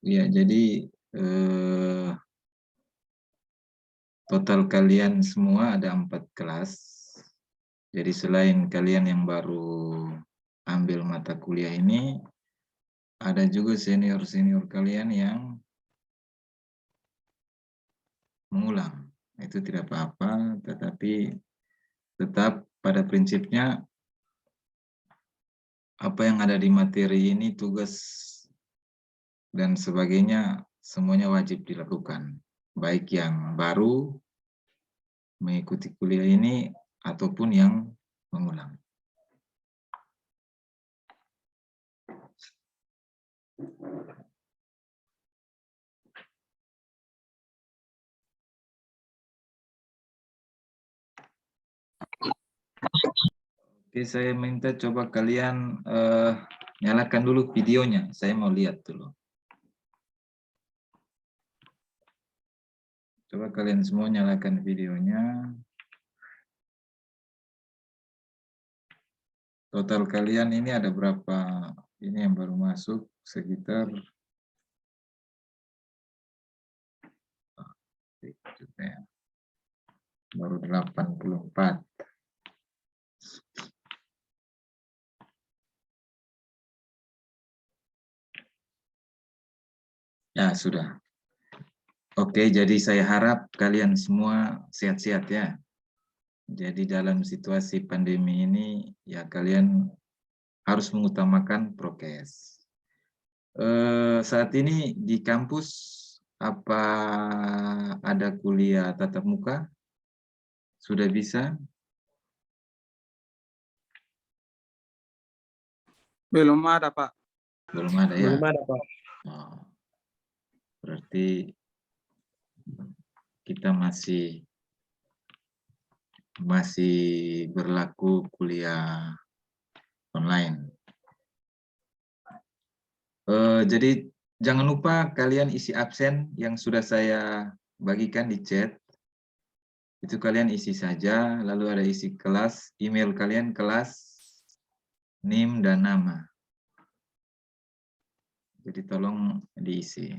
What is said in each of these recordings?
Ya, jadi total kalian semua ada 4 kelas. Jadi selain kalian yang baru ambil mata kuliah ini, ada juga senior-senior kalian yang mengulang. Itu tidak apa-apa, tetapi tetap pada prinsipnya apa yang ada di materi ini, tugas dan sebagainya, semuanya wajib dilakukan. Baik yang baru mengikuti kuliah ini ataupun yang mengulang. Oke, saya minta coba kalian nyalakan dulu videonya. Saya mau lihat dulu. Coba kalian semua nyalakan videonya. Total kalian ini ada berapa? Ini yang baru masuk sekitar baru 84. Ya, sudah. Oke, jadi saya harap kalian semua sehat-sehat ya. Jadi dalam situasi pandemi ini, ya kalian harus mengutamakan prokes. Saat ini di kampus, apa ada kuliah tatap muka? Sudah bisa? Belum ada, Pak. Belum ada ya? Belum ada, Pak. Oh, berarti kita masih berlaku kuliah online. Jadi jangan lupa kalian isi absen yang sudah saya bagikan di chat. Itu kalian isi saja, lalu ada isi kelas, email kalian, kelas, NIM, dan nama. Jadi tolong diisi.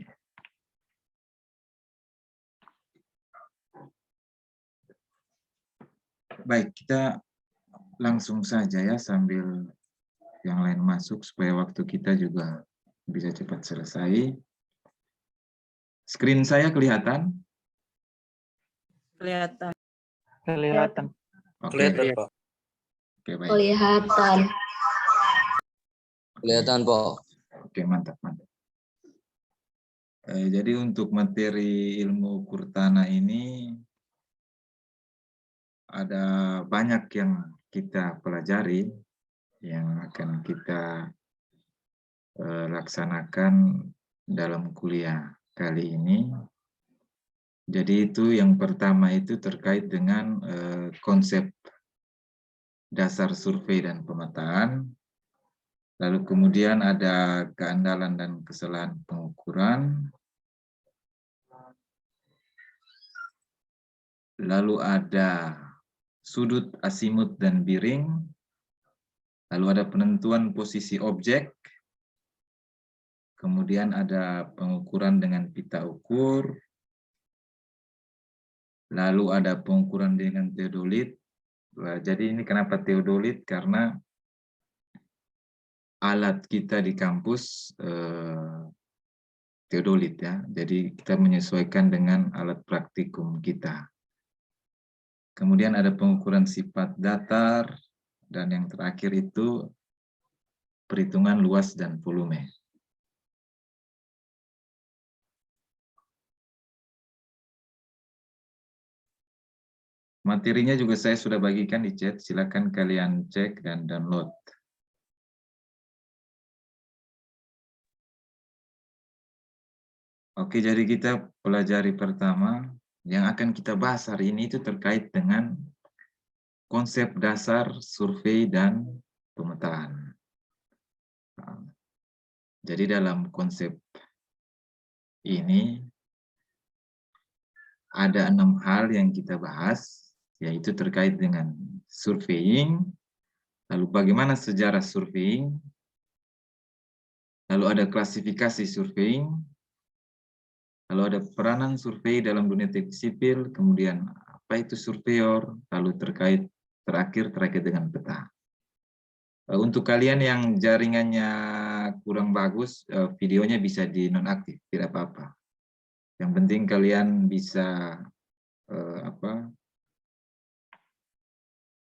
Baik, kita langsung saja ya sambil yang lain masuk supaya waktu kita juga bisa cepat selesai. Screen saya kelihatan? Kelihatan. Kelihatan. Oke. Kelihatan, Pak. Oke, baik. Kelihatan. Kelihatan, Pak. Oke, mantap, mantap. Jadi untuk materi ilmu Kurtana ini ada banyak yang kita pelajari, yang akan kita laksanakan dalam kuliah kali ini. Jadi itu yang pertama itu terkait dengan konsep dasar survei dan pemetaan. Lalu kemudian ada keandalan dan kesalahan pengukuran. Lalu ada sudut asimut dan miring. Lalu ada penentuan posisi objek. Kemudian ada pengukuran dengan pita ukur. Lalu ada pengukuran dengan teodolit. Jadi ini kenapa teodolit? Karena alat kita di kampus teodolit ya. Jadi kita menyesuaikan dengan alat praktikum kita. Kemudian ada pengukuran sifat datar, dan yang terakhir itu perhitungan luas dan volume. Materinya juga saya sudah bagikan di chat, silakan kalian cek dan download. Oke, jadi kita pelajari pertama, yang akan kita bahas hari ini itu terkait dengan konsep dasar survei dan pemetaan. Jadi dalam konsep ini ada 6 hal yang kita bahas, yaitu terkait dengan surveying, lalu bagaimana sejarah surveying, lalu ada klasifikasi surveying, Lalu ada peranan survei dalam dunia teknik sipil, kemudian apa itu surveyor, lalu terakhir terkait dengan peta. Untuk kalian yang jaringannya kurang bagus, videonya bisa dinonaktif, tidak apa-apa. Yang penting kalian bisa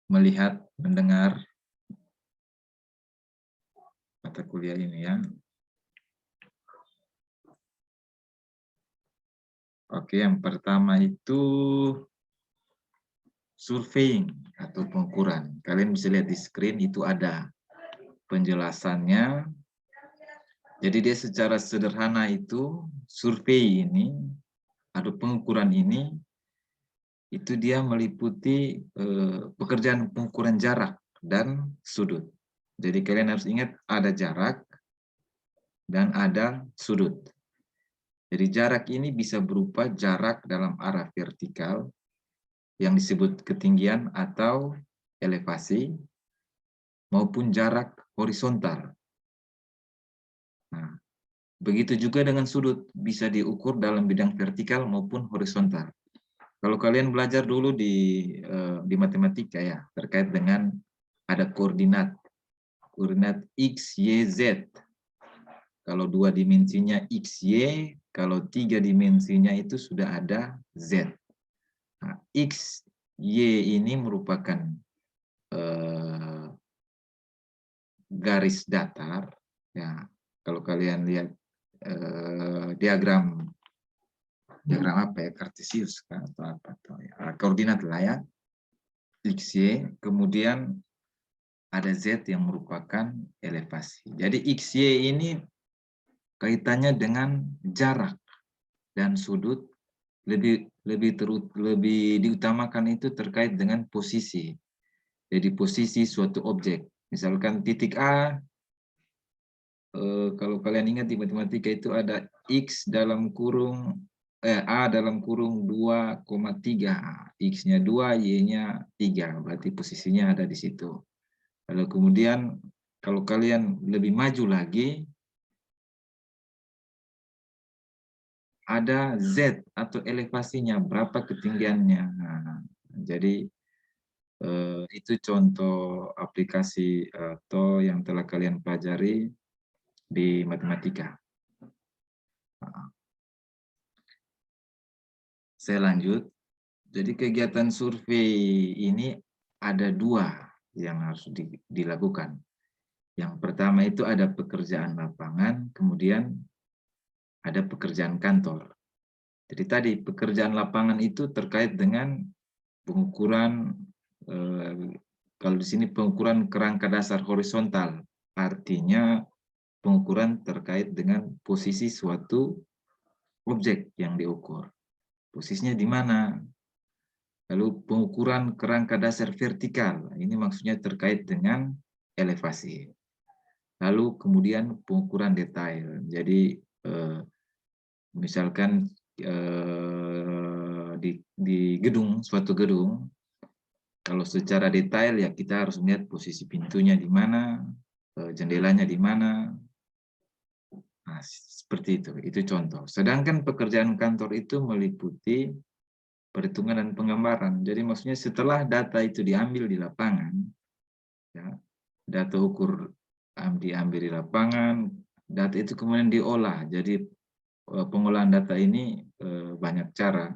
melihat, mendengar mata kuliah ini ya. Oke, yang pertama itu surveying atau pengukuran. Kalian bisa lihat di screen itu ada penjelasannya. Jadi dia secara sederhana itu survei ini atau pengukuran ini itu dia meliputi pekerjaan pengukuran jarak dan sudut. Jadi kalian harus ingat ada jarak dan ada sudut. Jadi jarak ini bisa berupa jarak dalam arah vertikal yang disebut ketinggian atau elevasi maupun jarak horizontal. Nah, begitu juga dengan sudut bisa diukur dalam bidang vertikal maupun horizontal. Kalau kalian belajar dulu di matematika ya terkait dengan ada koordinat X, Y, Z. Kalau 2 dimensinya X, Y, kalau 3 dimensinya itu sudah ada Z. Nah, X, Y ini merupakan garis datar. Ya, kalau kalian lihat diagram apa ya, Cartesius atau apa atau ya, koordinat lah ya, X, Y, kemudian ada Z yang merupakan elevasi. Jadi X, Y ini kaitannya dengan jarak dan sudut, lebih diutamakan itu terkait dengan posisi. Jadi posisi suatu objek. Misalkan titik A, kalau kalian ingat di matematika itu ada X dalam kurung A dalam kurung 2,3. X-nya 2, Y-nya 3. Berarti posisinya ada di situ. Lalu kemudian kalau kalian lebih maju lagi, ada Z atau elevasinya, berapa ketinggiannya. Nah, jadi itu contoh aplikasi atau yang telah kalian pelajari di matematika. Saya lanjut. Jadi kegiatan survei ini ada 2 yang harus dilakukan. Yang pertama itu ada pekerjaan lapangan, kemudian ada pekerjaan kantor. Jadi tadi pekerjaan lapangan itu terkait dengan pengukuran, kalau di sini pengukuran kerangka dasar horizontal, artinya pengukuran terkait dengan posisi suatu objek yang diukur. Posisinya di mana? Lalu pengukuran kerangka dasar vertikal, ini maksudnya terkait dengan elevasi. Lalu kemudian pengukuran detail. Jadi misalkan di gedung, suatu gedung, kalau secara detail ya kita harus melihat posisi pintunya di mana, jendelanya di mana. Nah, seperti itu contoh. Sedangkan pekerjaan kantor itu meliputi perhitungan dan penggambaran. Jadi maksudnya setelah data itu diambil di lapangan, ya, data ukur diambil di lapangan, data itu kemudian diolah. Jadi pengolahan data ini banyak cara,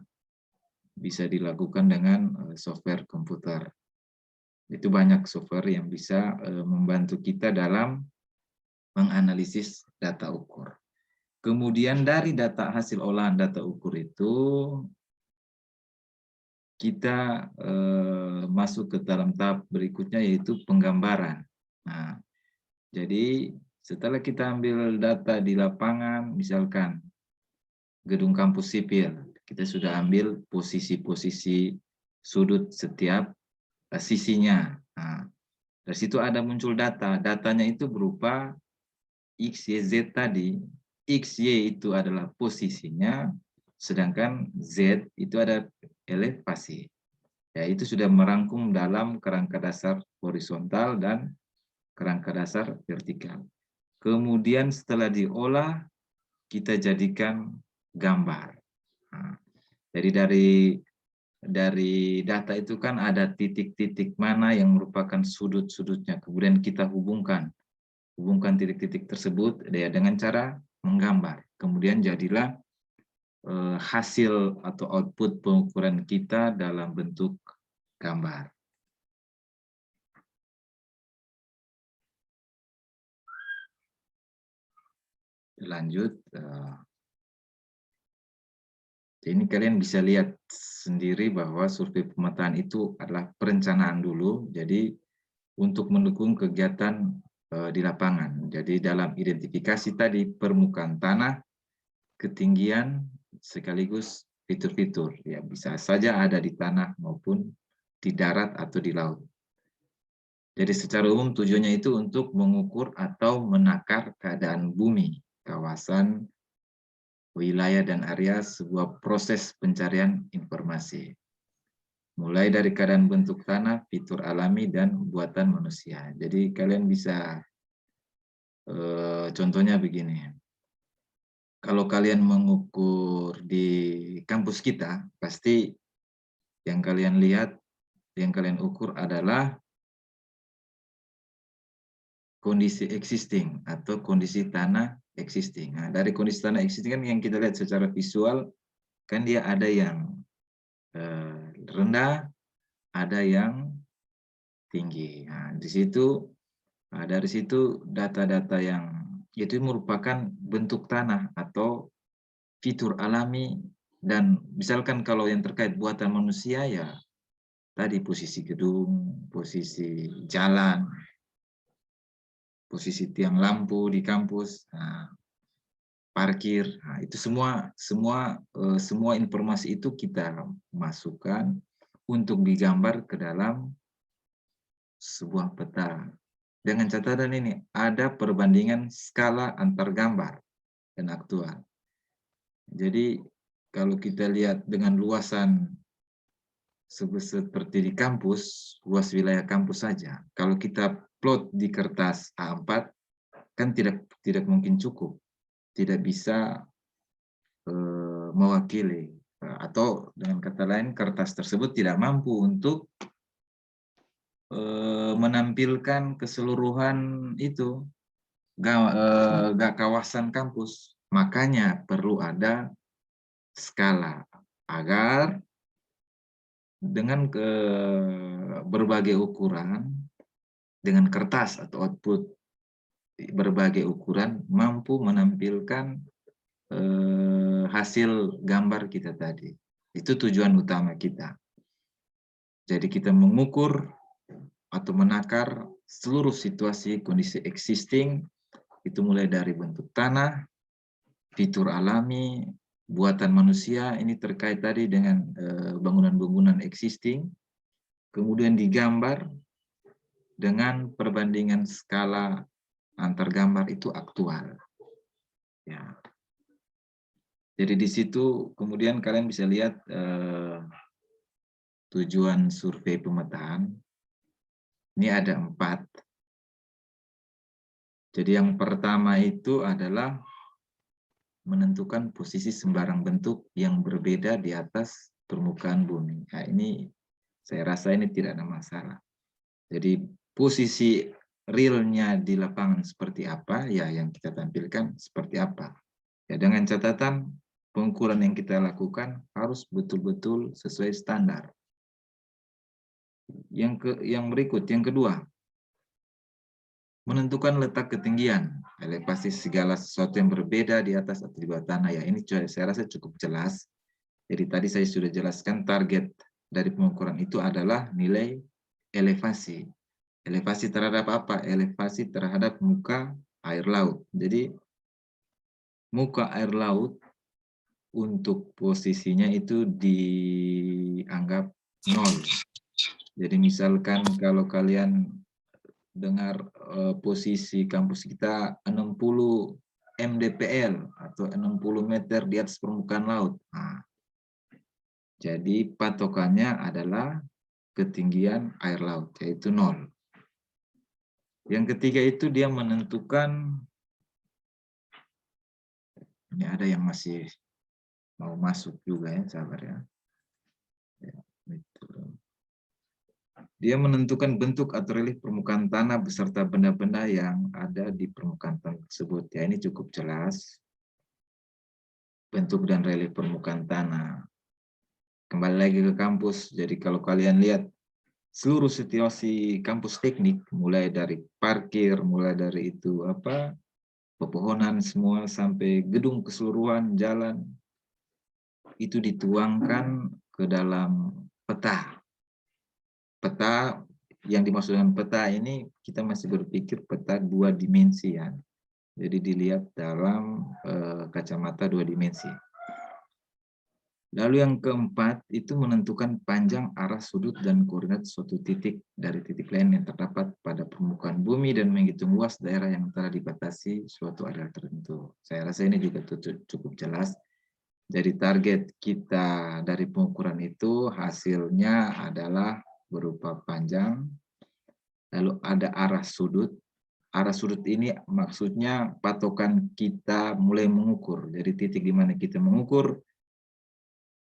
bisa dilakukan dengan software komputer. Itu banyak software yang bisa membantu kita dalam menganalisis data ukur. Kemudian dari hasil olahan data ukur itu, kita masuk ke dalam tahap berikutnya yaitu penggambaran. Nah, jadi setelah kita ambil data di lapangan, misalkan gedung kampus sipil, kita sudah ambil posisi-posisi sudut setiap sisinya. Nah, dari situ ada muncul data. Datanya itu berupa X, Y, Z tadi. X, Y itu adalah posisinya, sedangkan Z itu ada elevasi. Ya, itu sudah merangkum dalam kerangka dasar horizontal dan kerangka dasar vertikal. Kemudian setelah diolah, kita jadikan gambar. Nah, jadi dari data itu kan ada titik-titik mana yang merupakan sudut-sudutnya. Kemudian kita hubungkan titik-titik tersebut dengan cara menggambar. Kemudian jadilah hasil atau output pengukuran kita dalam bentuk gambar. Lanjut. Ini kalian bisa lihat sendiri bahwa survei pemetaan itu adalah perencanaan dulu. Jadi untuk mendukung kegiatan di lapangan. Jadi dalam identifikasi tadi permukaan tanah, ketinggian, sekaligus fitur-fitur. Ya, bisa saja ada di tanah maupun di darat atau di laut. Jadi secara umum tujuannya itu untuk mengukur atau menakar keadaan bumi, kawasan, wilayah dan area sebuah proses pencarian informasi. Mulai dari keadaan bentuk tanah, fitur alami, dan buatan manusia. Jadi kalian bisa, contohnya begini. Kalau kalian mengukur di kampus kita, pasti yang kalian lihat, yang kalian ukur adalah kondisi existing atau kondisi tanah existing. Nah, dari kondisi tanah existing kan yang kita lihat secara visual, kan dia ada yang rendah, ada yang tinggi. Nah, dari situ data-data yang itu merupakan bentuk tanah atau fitur alami, dan misalkan kalau yang terkait buatan manusia ya tadi posisi gedung, posisi jalan, posisi tiang lampu di kampus, parkir, itu semua informasi itu kita masukkan untuk digambar ke dalam sebuah peta. Dengan catatan ini, ada perbandingan skala antar gambar dan aktual. Jadi, kalau kita lihat dengan luasan seperti di kampus, luas wilayah kampus saja, kalau kita plot di kertas A4, kan tidak mungkin cukup, tidak bisa mewakili, atau dengan kata lain, kertas tersebut tidak mampu untuk menampilkan keseluruhan itu kawasan kampus. Makanya perlu ada skala agar dengan berbagai ukuran, dengan kertas atau output berbagai ukuran mampu menampilkan hasil gambar kita tadi. Itu tujuan utama kita. Jadi kita mengukur atau menakar seluruh situasi kondisi existing, itu mulai dari bentuk tanah, fitur alami, buatan manusia, ini terkait tadi dengan bangunan-bangunan existing, kemudian digambar dengan perbandingan skala antar gambar itu aktual. Ya. Jadi di situ kemudian kalian bisa lihat tujuan survei pemetaan. Ini ada 4. Jadi yang pertama itu adalah menentukan posisi sembarang bentuk yang berbeda di atas permukaan bumi. Nah, ini saya rasa ini tidak ada masalah. Jadi posisi realnya di lapangan seperti apa, ya yang kita tampilkan seperti apa. Ya, dengan catatan pengukuran yang kita lakukan harus betul-betul sesuai standar. Yang berikut, yang kedua, menentukan letak ketinggian, elevasi segala sesuatu yang berbeda di atas atau di bawah tanah. Ya, ini saya rasa cukup jelas. Jadi tadi saya sudah jelaskan target dari pengukuran itu adalah nilai elevasi. Elevasi terhadap apa? Elevasi terhadap muka air laut. Jadi muka air laut untuk posisinya itu dianggap 0. Jadi misalkan kalau kalian dengar posisi kampus kita 60 mdpl atau 60 meter di atas permukaan laut. Nah, jadi patokannya adalah ketinggian air laut, yaitu 0. Yang ketiga itu dia menentukan, ini ada yang masih mau masuk juga ya, sabar ya. Ya, itu. Dia menentukan bentuk atau relief permukaan tanah beserta benda-benda yang ada di permukaan tanah tersebut. Ya, ini cukup jelas. Bentuk dan relief permukaan tanah. Kembali lagi ke kampus. Jadi kalau kalian lihat seluruh situasi kampus teknik, mulai dari parkir, mulai dari itu apa, pepohonan semua sampai gedung keseluruhan jalan, itu dituangkan ke dalam peta. Peta yang dimaksud dengan peta ini kita masih berpikir peta 2 dimensi ya. Jadi dilihat dalam kacamata 2 dimensi. Lalu yang keempat itu menentukan panjang, arah, sudut, dan koordinat suatu titik dari titik lain yang terdapat pada permukaan bumi dan menghitung luas daerah yang telah dibatasi suatu area tertentu. Saya rasa ini juga cukup jelas. Jadi target kita dari pengukuran itu hasilnya adalah berupa panjang, lalu ada arah sudut. Arah sudut ini maksudnya patokan kita mulai mengukur. Jadi titik di mana kita mengukur,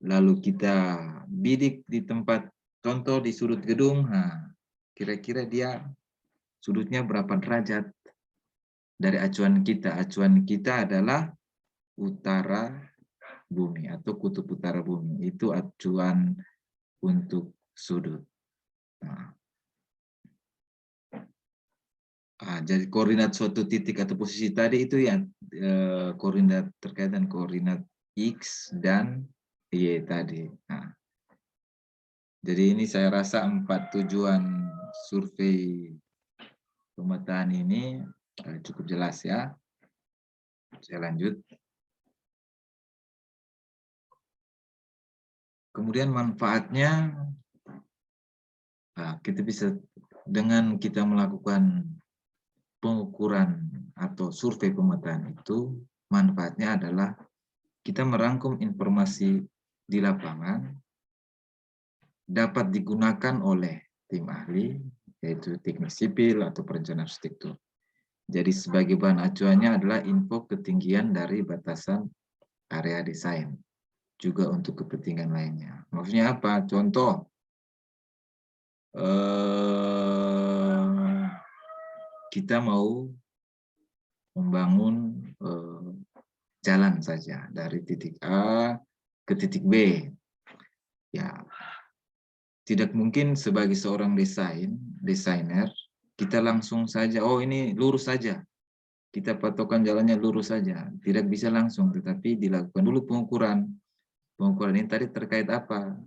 lalu kita bidik di tempat, contoh di sudut gedung, kira-kira dia sudutnya berapa derajat dari acuan kita. Acuan kita adalah utara bumi atau kutub utara bumi. Itu acuan untuk sudut. Jadi koordinat suatu titik atau posisi tadi itu yang koordinat terkait dengan koordinat X dan Y tadi. Jadi ini saya rasa 4 tujuan survei pemetaan ini cukup jelas ya. Saya lanjut. Kemudian manfaatnya, kita bisa dengan kita melakukan pengukuran atau survei pemetaan itu, manfaatnya adalah kita merangkum informasi di lapangan, dapat digunakan oleh tim ahli, yaitu teknik sipil atau perencanaan arsitektur. Jadi sebagai bahan acuannya adalah info ketinggian dari batasan area desain, juga untuk kepentingan lainnya. Maksudnya apa? Contoh, kita mau membangun jalan saja dari titik A ke titik B. Ya, tidak mungkin sebagai seorang desainer, kita langsung saja, oh ini lurus saja. Kita patokan jalannya lurus saja. Tidak bisa langsung, tetapi dilakukan dulu pengukuran. Pengukuran ini tadi terkait apa?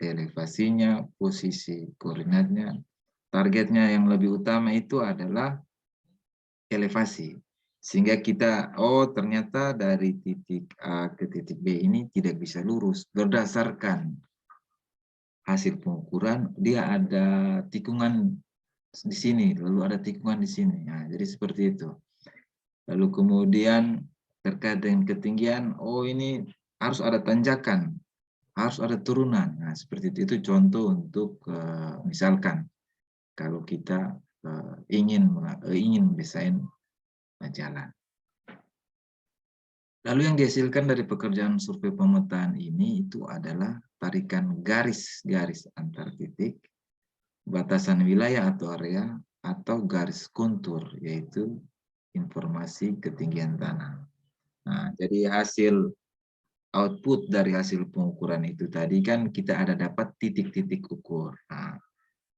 Elevasinya, posisi koordinatnya. Targetnya yang lebih utama itu adalah elevasi. Sehingga kita, oh ternyata dari titik A ke titik B ini tidak bisa lurus. Berdasarkan hasil pengukuran, dia ada tikungan di sini, lalu ada tikungan di sini. Nah, jadi seperti itu. Lalu kemudian terkait dengan ketinggian, oh ini harus ada tanjakan, harus ada turunan. Nah, seperti itu contoh untuk misalkan kalau kita ingin mendesain jalan. Lalu yang dihasilkan dari pekerjaan survei pemetaan ini itu adalah tarikan garis-garis antar titik, batasan wilayah atau area, atau garis kontur, yaitu informasi ketinggian tanah. Nah, jadi hasil output dari hasil pengukuran itu tadi kan kita ada dapat titik-titik ukur. Nah,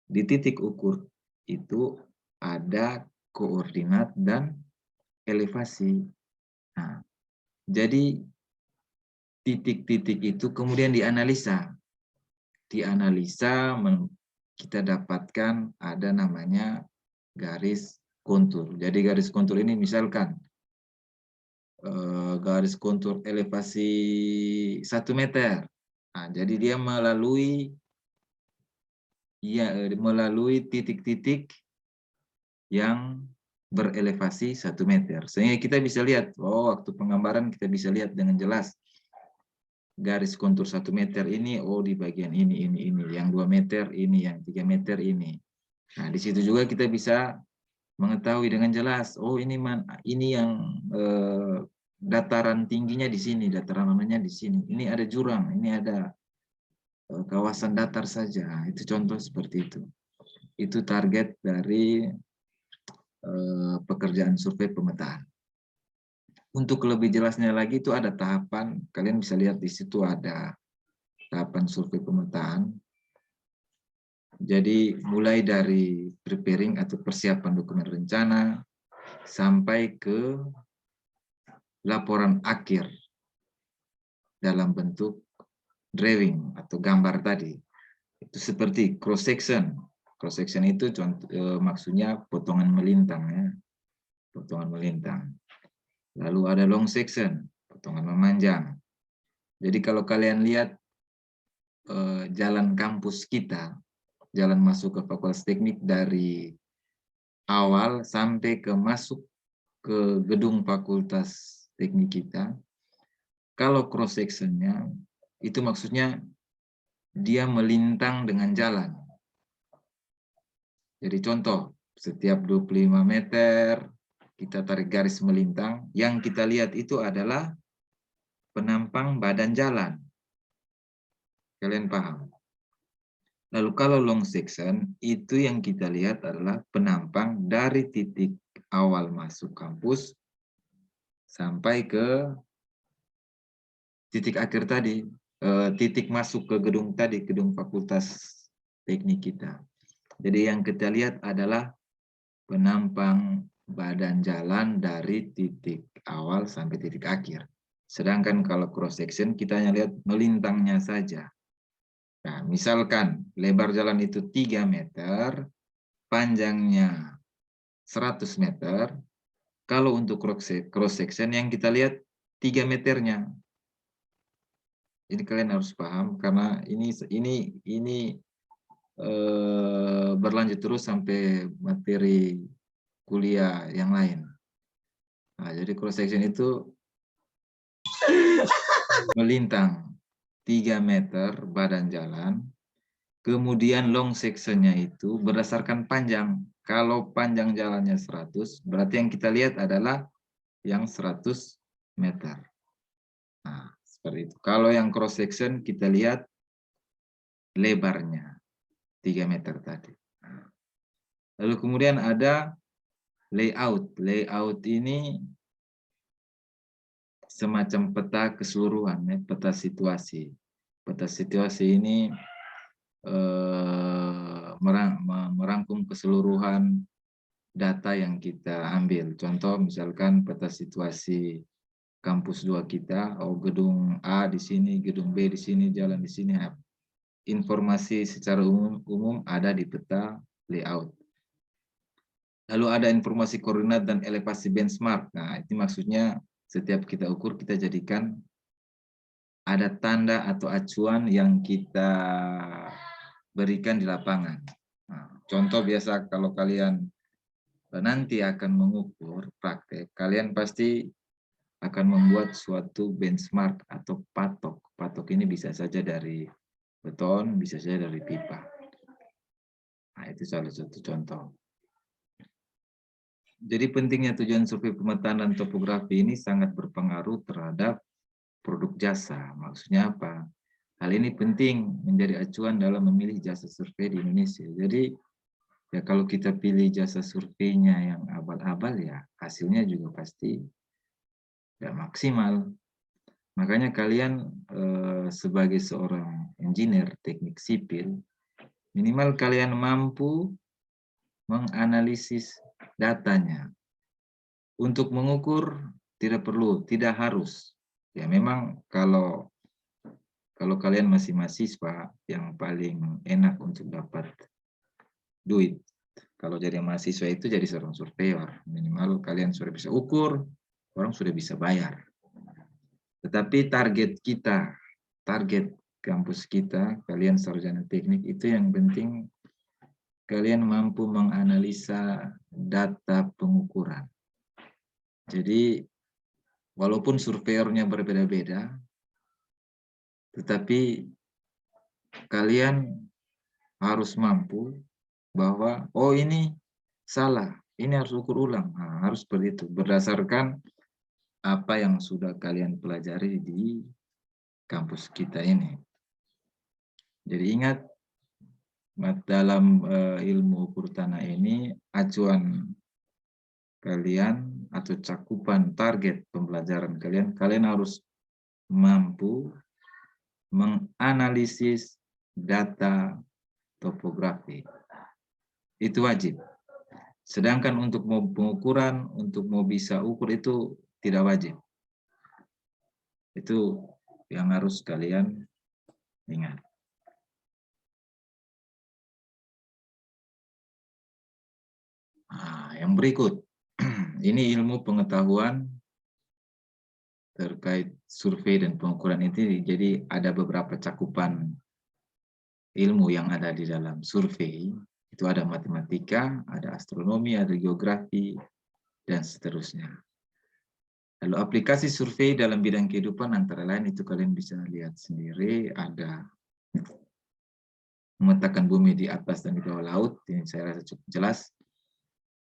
di titik ukur itu ada koordinat dan elevasi. Nah, jadi titik-titik itu kemudian dianalisa. Kita dapatkan ada namanya garis kontur. Jadi garis kontur ini misalkan garis kontur elevasi 1 meter. Nah, jadi dia melalui titik-titik yang berelevasi 1 meter. Sehingga kita bisa lihat, oh waktu penggambaran kita bisa lihat dengan jelas garis kontur 1 meter ini, oh di bagian ini, yang 2 meter ini, yang 3 meter ini. Nah, di situ juga kita bisa mengetahui dengan jelas, oh ini yang dataran tingginya di sini, dataran renahnya di sini. Ini ada jurang, ini ada kawasan datar saja. Itu contoh seperti itu. Itu target dari pekerjaan survei pemetaan. Untuk lebih jelasnya lagi itu ada tahapan, kalian bisa lihat di situ ada tahapan survei pemetaan. Jadi mulai dari preparing atau persiapan dokumen rencana sampai ke laporan akhir dalam bentuk drawing atau gambar tadi. Itu seperti cross section. Cross section itu contoh, maksudnya potongan melintang ya. Potongan melintang. Lalu ada long section, potongan memanjang. Jadi kalau kalian lihat jalan kampus kita, jalan masuk ke Fakultas Teknik dari awal sampai ke masuk ke gedung Fakultas Teknik kita, kalau cross sectionnya itu maksudnya dia melintang dengan jalan. Jadi contoh, setiap 25 meter kita tarik garis melintang, yang kita lihat itu adalah penampang badan jalan. Kalian paham? Lalu kalau long section, itu yang kita lihat adalah penampang dari titik awal masuk kampus sampai ke titik akhir tadi, titik masuk ke gedung tadi, gedung Fakultas Teknik kita. Jadi yang kita lihat adalah penampang badan jalan dari titik awal sampai titik akhir. Sedangkan kalau cross section kita hanya lihat melintangnya saja. Nah, misalkan lebar jalan itu 3 meter, panjangnya 100 meter, kalau untuk cross section yang kita lihat 3 meternya. Ini kalian harus paham karena ini berlanjut terus sampai materi kuliah yang lain. Nah, jadi cross section itu melintang 3 meter badan jalan, kemudian long sectionnya itu berdasarkan panjang. Kalau panjang jalannya 100, berarti yang kita lihat adalah yang 100 meter. Nah, seperti itu. Kalau yang cross section kita lihat lebarnya 3 meter tadi. Lalu kemudian ada layout. Layout ini semacam peta keseluruhan, ya, peta situasi. Peta situasi ini merangkum keseluruhan data yang kita ambil. Contoh misalkan peta situasi kampus 2 kita, gedung A di sini, gedung B di sini, jalan di sini. Informasi secara umum ada di peta layout. Lalu ada informasi koordinat dan elevasi benchmark. Nah, itu maksudnya setiap kita ukur, kita jadikan ada tanda atau acuan yang kita berikan di lapangan. Nah, contoh biasa kalau kalian nanti akan mengukur praktek, kalian pasti akan membuat suatu benchmark atau patok. Patok ini bisa saja dari beton, bisa saja dari pipa. Nah, itu salah satu contoh. Jadi pentingnya tujuan survei pemetaan dan topografi ini sangat berpengaruh terhadap produk jasa. Maksudnya apa? Hal ini penting menjadi acuan dalam memilih jasa survei di Indonesia. Jadi ya kalau kita pilih jasa surveinya yang abal-abal ya hasilnya juga pasti tidak maksimal. Makanya kalian sebagai seorang engineer teknik sipil, minimal kalian mampu menganalisis datanya. Untuk mengukur tidak perlu, tidak harus. Ya memang kalau kalian masih mahasiswa, yang paling enak untuk dapat duit kalau jadi mahasiswa itu jadi seorang surveyor. Minimal kalian sudah bisa ukur, orang sudah bisa bayar. Tetapi target kita, target kampus kita, kalian sarjana teknik, itu yang penting kalian mampu menganalisa data pengukuran. Jadi walaupun surveyornya berbeda-beda, tetapi kalian harus mampu bahwa oh ini salah, ini harus ukur ulang. Nah, harus seperti itu berdasarkan apa yang sudah kalian pelajari di kampus kita ini. Jadi ingat, dalam ilmu ukur tanah ini, acuan kalian atau cakupan target pembelajaran kalian, kalian harus mampu menganalisis data topografi. Itu wajib. Sedangkan untuk mau pengukuran, untuk mau bisa ukur itu tidak wajib. Itu yang harus kalian ingat. Nah, yang berikut, ini ilmu pengetahuan terkait survei dan pengukuran itu. Jadi ada beberapa cakupan ilmu yang ada di dalam survei. Itu ada matematika, ada astronomi, ada geografi, dan seterusnya. Lalu aplikasi survei dalam bidang kehidupan antara lain itu kalian bisa lihat sendiri, ada memetakan bumi di atas dan di bawah laut, ini saya rasa cukup jelas.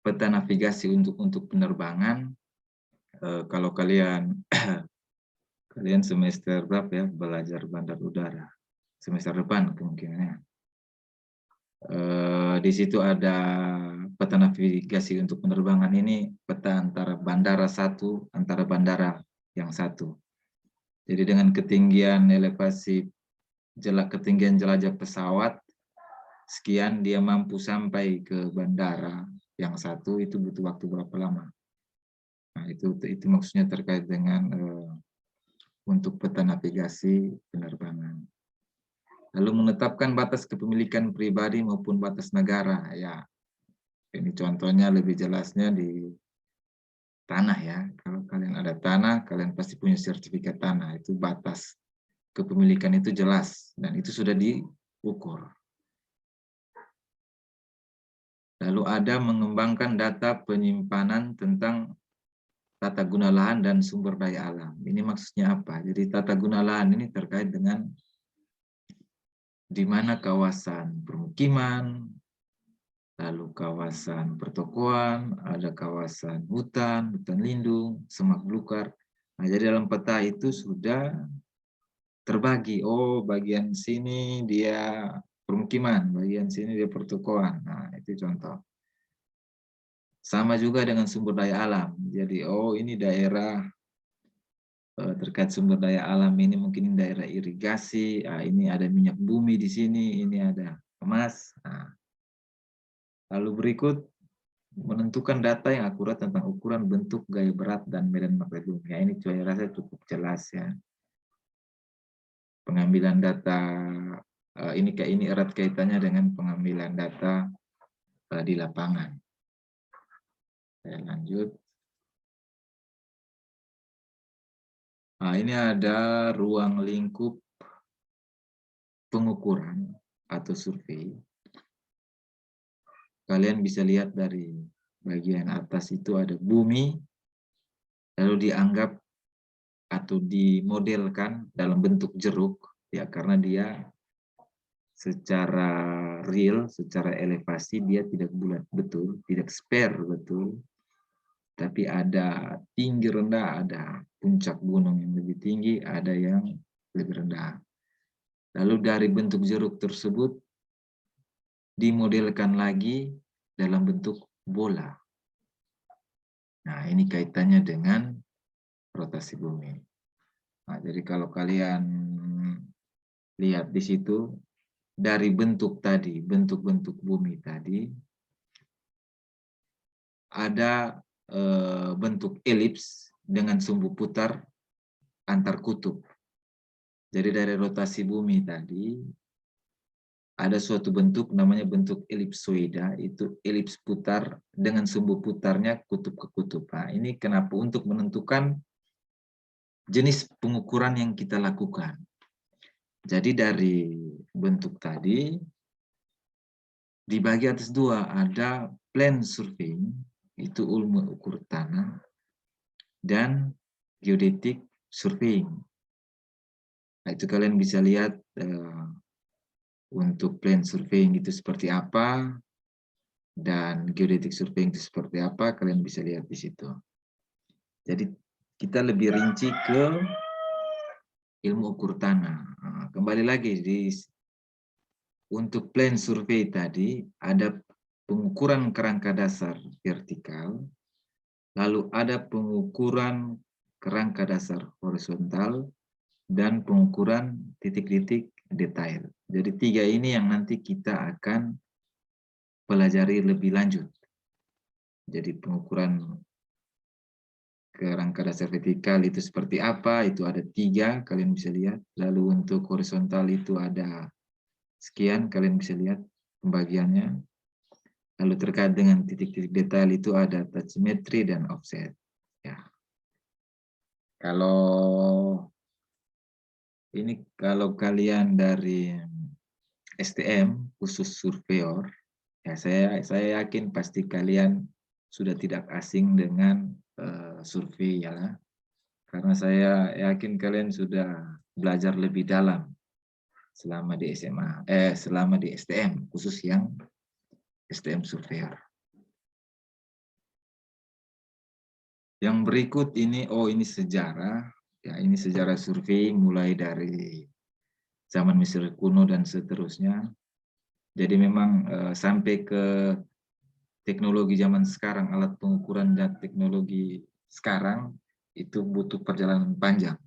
Peta navigasi untuk penerbangan, kalau kalian semester berapa ya belajar bandar udara, semester depan kemungkinannya. Di situ ada peta navigasi untuk penerbangan, ini peta antara bandara satu, antara bandara yang satu. Jadi dengan ketinggian elevasi, ketinggian jelajah pesawat sekian, dia mampu sampai ke bandara yang satu, itu butuh waktu berapa lama. Nah, itu maksudnya terkait dengan untuk peta navigasi penerbangan. Lalu menetapkan batas kepemilikan pribadi maupun batas negara. Ya, ini contohnya lebih jelasnya di tanah ya. Kalau kalian ada tanah, kalian pasti punya sertifikat tanah. Itu batas kepemilikan itu jelas dan itu sudah diukur. Lalu ada mengembangkan data penyimpanan tentang tata guna lahan dan sumber daya alam. Ini maksudnya apa? Jadi tata guna lahan ini terkait dengan di mana kawasan permukiman, lalu kawasan pertokoan, ada kawasan hutan, hutan lindung, semak belukar. Nah, jadi dalam peta itu sudah terbagi. Oh, bagian sini dia permukiman, bagian sini dia pertokoan. Nah, itu contoh. Sama juga dengan sumber daya alam. Jadi, oh ini daerah terkait sumber daya alam ini mungkin daerah irigasi, ini ada minyak bumi di sini, ini ada emas. Nah, lalu berikut menentukan data yang akurat tentang ukuran, bentuk, gaya berat, dan medan magnet bumi. Ya, ini saya rasa cukup jelas ya. Pengambilan data ini erat kaitannya dengan pengambilan data di lapangan. Saya lanjut. Nah, ini ada ruang lingkup pengukuran atau survei. Kalian bisa lihat dari bagian atas itu ada bumi, lalu dianggap atau dimodelkan dalam bentuk jeruk, ya karena dia secara real, secara elevasi dia tidak bulat betul, tidak spare betul, tapi ada tinggi rendah, ada puncak gunung yang lebih tinggi, ada yang lebih rendah. Lalu dari bentuk jeruk tersebut dimodelkan lagi dalam bentuk bola. Nah, ini kaitannya dengan rotasi bumi. Nah, jadi kalau kalian lihat di situ, dari bentuk tadi, bentuk-bentuk bumi tadi, ada bentuk elips dengan sumbu putar antar kutub. Jadi dari rotasi bumi tadi, ada suatu bentuk namanya bentuk elipsoida, itu elips putar dengan sumbu putarnya kutub ke kutub. Nah, ini kenapa? Untuk menentukan jenis pengukuran yang kita lakukan. Jadi dari bentuk tadi, dibagi atas dua, ada plan surveying, itu ilmu ukur tanah, dan geodetic surveying. Nah, itu kalian bisa lihat untuk plan surveying itu seperti apa, dan geodetic surveying itu seperti apa, kalian bisa lihat di situ. Jadi kita lebih rinci ke ilmu ukur tanah. Nah, kembali lagi untuk plan survei tadi ada pengukuran kerangka dasar vertikal, lalu ada pengukuran kerangka dasar horizontal, dan pengukuran titik-titik detail. Jadi 3 ini yang nanti kita akan pelajari lebih lanjut. Jadi pengukuran kerangka dasar vertikal itu seperti apa, itu ada 3, kalian bisa lihat. Lalu untuk horizontal itu ada sekian, kalian bisa lihat pembagiannya. Lalu terkait dengan titik-titik detail itu ada tachymetry dan offset. Ya. Kalau kalian dari STM khusus surveyor, ya saya yakin pasti kalian sudah tidak asing dengan survei ya, karena saya yakin kalian sudah belajar lebih dalam selama di SMA, selama di STM khusus yang STM surveyor. Yang berikut ini, ini sejarah, ya ini sejarah survei mulai dari zaman Mesir kuno dan seterusnya. Jadi memang sampai ke teknologi zaman sekarang, alat pengukuran dan teknologi sekarang itu butuh perjalanan panjang.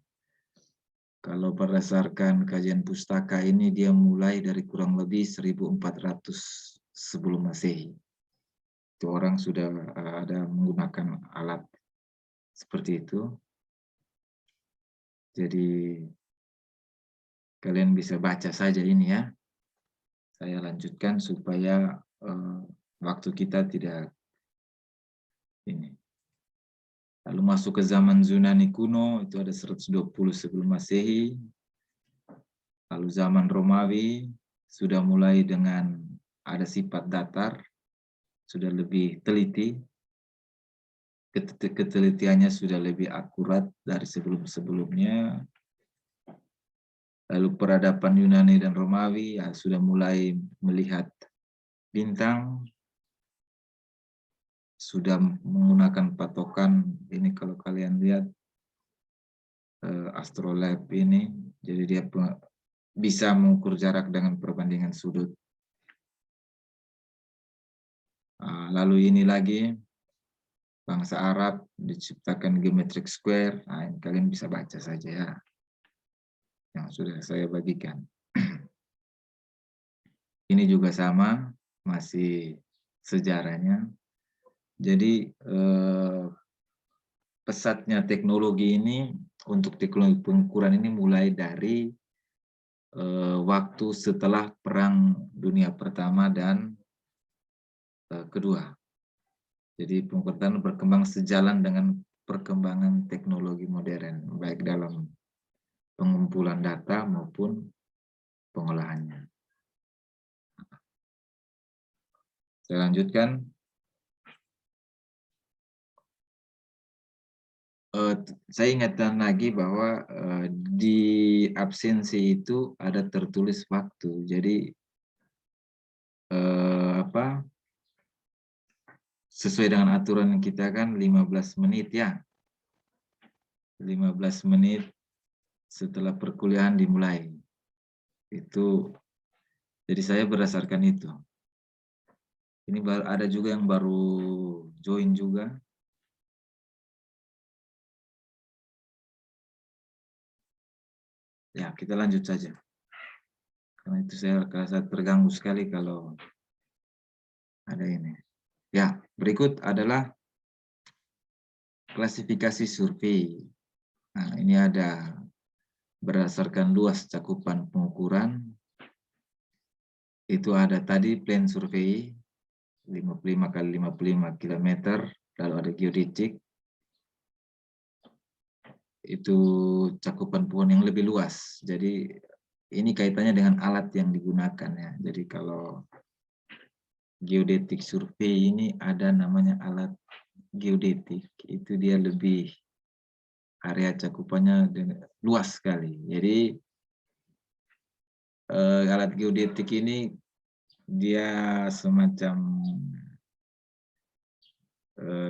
Kalau berdasarkan kajian pustaka ini dia mulai dari kurang lebih 1400 sebelum Masehi. Itu orang sudah ada menggunakan alat seperti itu. Jadi kalian bisa baca saja ini ya. Saya lanjutkan supaya waktu kita tidak ini. Lalu masuk ke zaman Yunani kuno, itu ada 120 sebelum Masehi. Lalu zaman Romawi, sudah mulai dengan ada sifat datar, sudah lebih teliti. Ketelitiannya sudah lebih akurat dari sebelum-sebelumnya. Lalu peradaban Yunani dan Romawi, ya, sudah mulai melihat bintang, sudah menggunakan patokan, ini kalau kalian lihat, astrolabe ini, jadi dia bisa mengukur jarak dengan perbandingan sudut. Lalu ini lagi, bangsa Arab diciptakan geometric square. Nah, ini kalian bisa baca saja ya, yang sudah saya bagikan. Ini juga sama, masih sejarahnya. Jadi pesatnya teknologi ini untuk teknologi pengukuran ini mulai dari waktu setelah Perang Dunia Pertama dan Kedua. Jadi pengukuran berkembang sejalan dengan perkembangan teknologi modern, baik dalam pengumpulan data maupun pengolahannya. Saya lanjutkan. Saya ingatkan lagi bahwa di absensi itu ada tertulis waktu. Jadi sesuai dengan aturan kita kan 15 menit ya. 15 menit setelah perkuliahan dimulai. Itu jadi saya berdasarkan itu. Ini ada juga yang baru join juga. Ya, kita lanjut saja. Karena itu saya rasa terganggu sekali kalau ada ini. Ya, berikut adalah klasifikasi survei. Nah, ini ada berdasarkan luas cakupan pengukuran. Itu ada tadi plan survei 55 kali 55 km, lalu ada geodetik. Itu cakupan pohon yang lebih luas. Jadi ini kaitannya dengan alat yang digunakan ya. Jadi kalau geodetik survei ini ada namanya alat geodetik, itu dia lebih area cakupannya luas sekali. Jadi alat geodetik ini dia semacam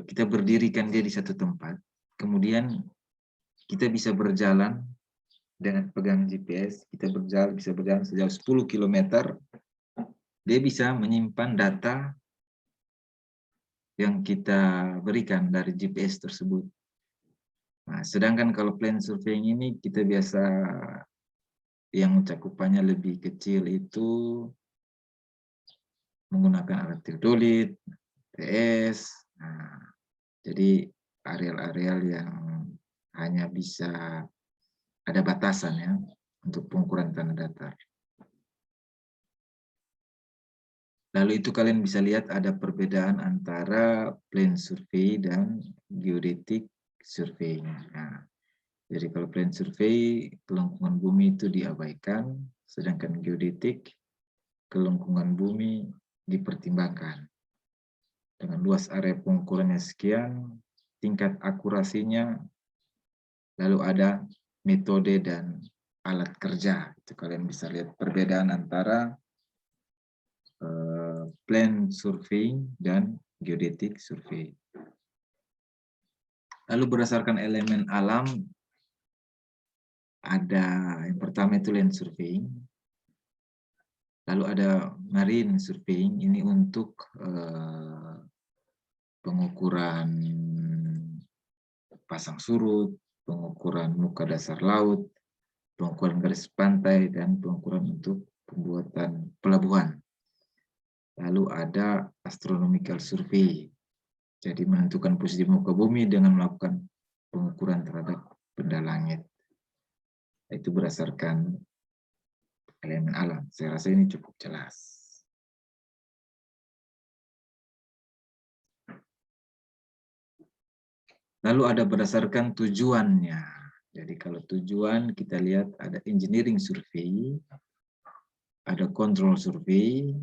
kita berdirikan dia di satu tempat, kemudian kita bisa berjalan dengan pegang GPS, kita bisa berjalan sejauh 10 km, dia bisa menyimpan data yang kita berikan dari GPS tersebut. Nah, sedangkan kalau plane surveying ini kita biasa yang cakupannya lebih kecil itu menggunakan alat teodolit, TS. Nah, jadi areal-areal yang hanya bisa ada batasan ya untuk pengukuran tanah datar. Lalu itu kalian bisa lihat ada perbedaan antara plane survey dan geodetic survey. Nah, jadi kalau plane survey, kelengkungan bumi itu diabaikan, sedangkan geodetik, kelengkungan bumi dipertimbangkan. Dengan luas area pengukurannya sekian, tingkat akurasinya, lalu ada metode dan alat kerja. Itu kalian bisa lihat perbedaan antara plane survey dan geodetic survey. Lalu berdasarkan elemen alam, ada yang pertama itu land surveying, lalu ada marine surveying, ini untuk pengukuran pasang surut, pengukuran muka dasar laut, pengukuran garis pantai, dan pengukuran untuk pembuatan pelabuhan. Lalu ada astronomical survey, jadi menentukan posisi muka bumi dengan melakukan pengukuran terhadap benda langit. Itu berdasarkan elemen alam. Saya rasa ini cukup jelas. Lalu ada berdasarkan tujuannya. Jadi kalau tujuan kita lihat ada engineering survey, ada control survey,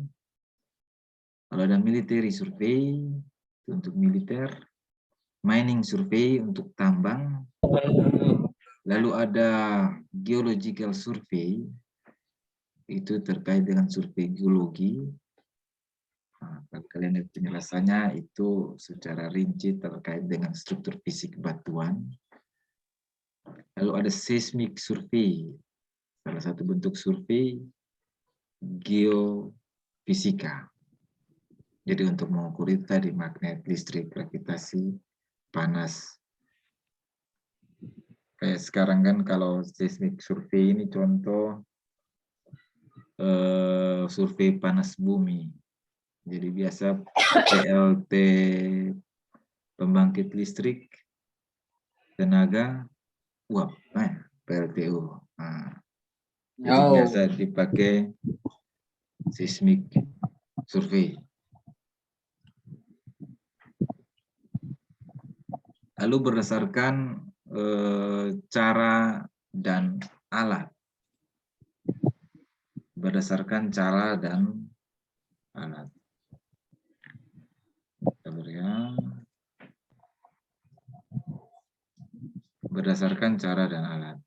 kalau ada military survey untuk militer, mining survey untuk tambang, lalu ada geological survey, itu terkait dengan survei geologi. Nah, kalau kalian lihat penjelasannya itu secara rinci terkait dengan struktur fisik batuan. Lalu ada seismic survey, salah satu bentuk survei geofisika. Jadi untuk mengukur itu tadi magnet, listrik, gravitasi, panas. Kayak sekarang kan kalau seismic survey ini contoh survei panas bumi. Jadi biasa PLT pembangkit listrik tenaga uap, PLTU. Nah, jadi biasa dipakai seismic survey. Lalu berdasarkan cara dan alat. Berdasarkan cara dan alat. Berdasarkan cara dan alat.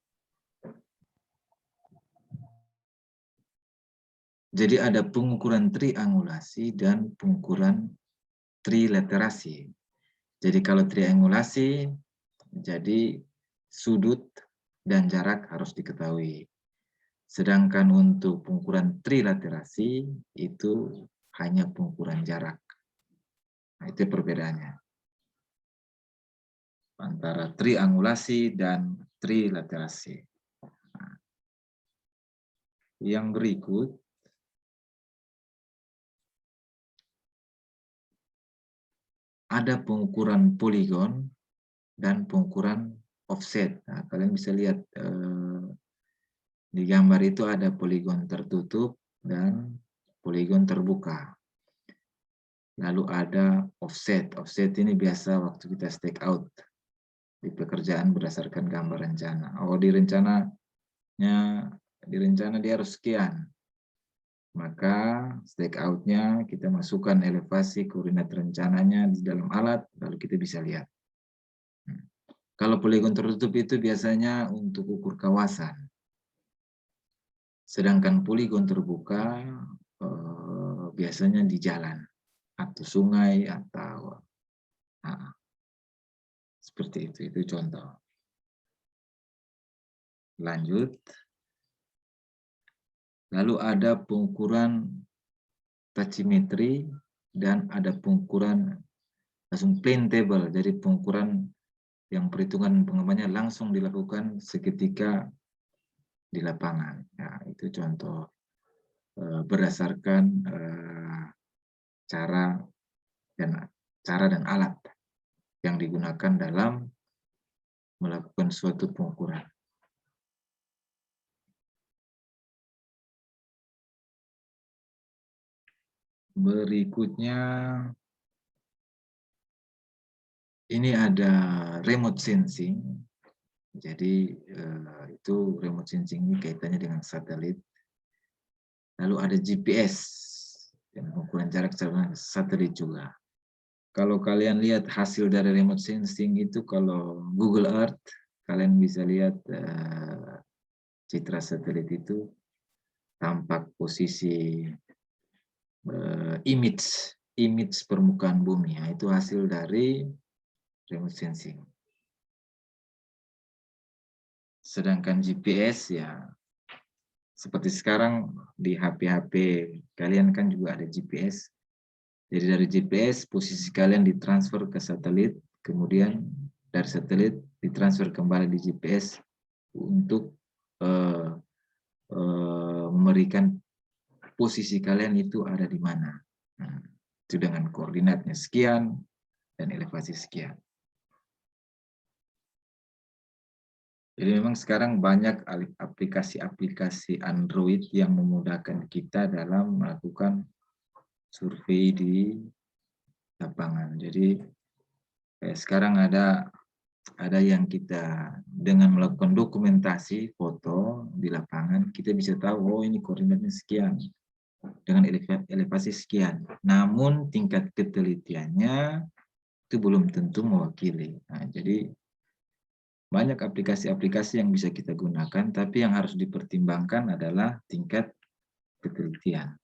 Jadi ada pengukuran triangulasi dan pengukuran trilaterasi. Jadi kalau triangulasi, jadi sudut dan jarak harus diketahui. Sedangkan untuk pengukuran trilaterasi, itu hanya pengukuran jarak. Nah, itu perbedaannya antara triangulasi dan trilaterasi. Nah, yang berikut, ada pengukuran poligon dan pengukuran offset. Nah, kalian bisa lihat di gambar itu ada poligon tertutup dan poligon terbuka. Lalu ada offset. Offset ini biasa waktu kita stake out di pekerjaan berdasarkan gambar rencana. Oh, di rencana dia harus sekian. Maka stake out-nya kita masukkan elevasi koordinat rencananya di dalam alat, lalu kita bisa lihat. Kalau poligon tertutup itu biasanya untuk ukur kawasan. Sedangkan poligon terbuka biasanya di jalan atau sungai atau seperti itu contoh. Lanjut. Lalu ada pengukuran tachymetry dan ada pengukuran langsung plain table. Jadi pengukuran yang perhitungan pengembangannya langsung dilakukan seketika di lapangan. Ya, itu contoh berdasarkan cara dan alat yang digunakan dalam melakukan suatu pengukuran. Berikutnya ini ada remote sensing. Jadi itu remote sensing ini kaitannya dengan satelit. Lalu ada GPS yang mengukuran jarak dengan satelit juga. Kalau kalian lihat hasil dari remote sensing itu, kalau Google Earth, kalian bisa lihat citra satelit itu tampak posisi image permukaan bumi. Ya, itu hasil dari remote sensing. Sedangkan GPS ya seperti sekarang di HP-HP kalian kan juga ada GPS. Jadi dari GPS posisi kalian ditransfer ke satelit, kemudian dari satelit ditransfer kembali di GPS untuk memberikan posisi kalian itu ada di mana. Nah, itu dengan koordinatnya sekian dan elevasi sekian. Jadi memang sekarang banyak aplikasi-aplikasi Android yang memudahkan kita dalam melakukan survei di lapangan. Jadi sekarang ada yang kita dengan melakukan dokumentasi foto di lapangan, kita bisa tahu, oh ini koordinatnya sekian, dengan elevasi sekian. Namun tingkat ketelitiannya itu belum tentu mewakili. Nah, jadi banyak aplikasi-aplikasi yang bisa kita gunakan, tapi yang harus dipertimbangkan adalah tingkat ketelitian.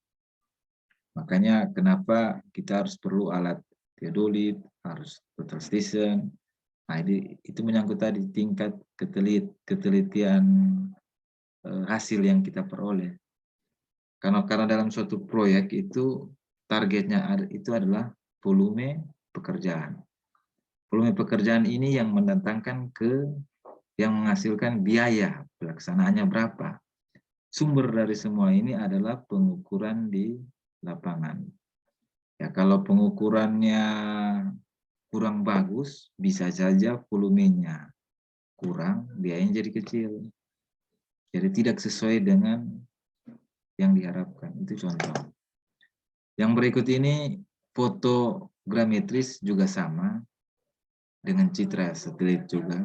Makanya kenapa kita harus perlu alat theodolit, harus total station. Nah, itu menyangkut tadi tingkat ketelitian hasil yang kita peroleh. Karena dalam suatu proyek itu targetnya itu adalah volume pekerjaan. Volume pekerjaan ini yang mendatangkan yang menghasilkan biaya pelaksanaannya berapa. Sumber dari semua ini adalah pengukuran di lapangan. Ya, kalau pengukurannya kurang bagus, bisa saja volumenya kurang, biayanya jadi kecil. Jadi tidak sesuai dengan yang diharapkan. Itu contoh. Yang berikut ini fotogrametris juga sama dengan citra satelit juga.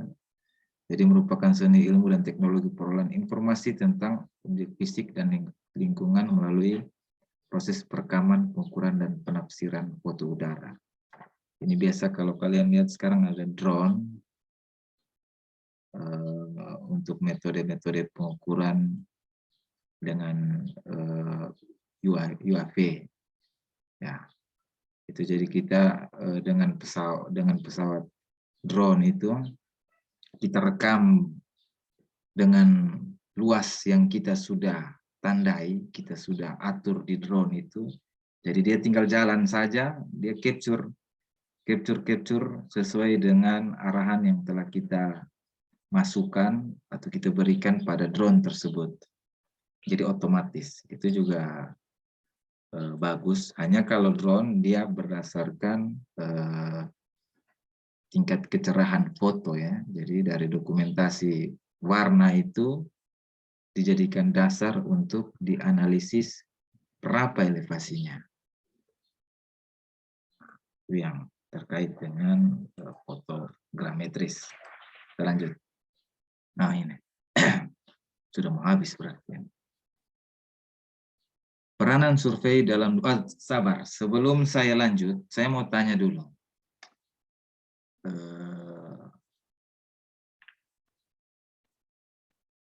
Jadi merupakan seni ilmu dan teknologi perolahan informasi tentang objek fisik dan lingkungan melalui proses perekaman, pengukuran, dan penafsiran foto udara. Ini biasa kalau kalian lihat sekarang ada drone untuk metode-metode pengukuran dengan UAV. Ya, itu jadi kita dengan pesawat drone itu kita rekam dengan luas yang kita sudah tandai, kita sudah atur di drone itu. Jadi dia tinggal jalan saja, dia capture sesuai dengan arahan yang telah kita masukkan atau kita berikan pada drone tersebut. Jadi otomatis, itu juga bagus. Hanya kalau drone dia berdasarkan tingkat kecerahan foto ya. Jadi dari dokumentasi warna itu dijadikan dasar untuk dianalisis berapa elevasinya. Itu yang terkait dengan fotogrametris. Kita lanjut. Nah ini sudah mau habis berarti. Peranan survei dalam sabar. Sebelum saya lanjut, saya mau tanya dulu.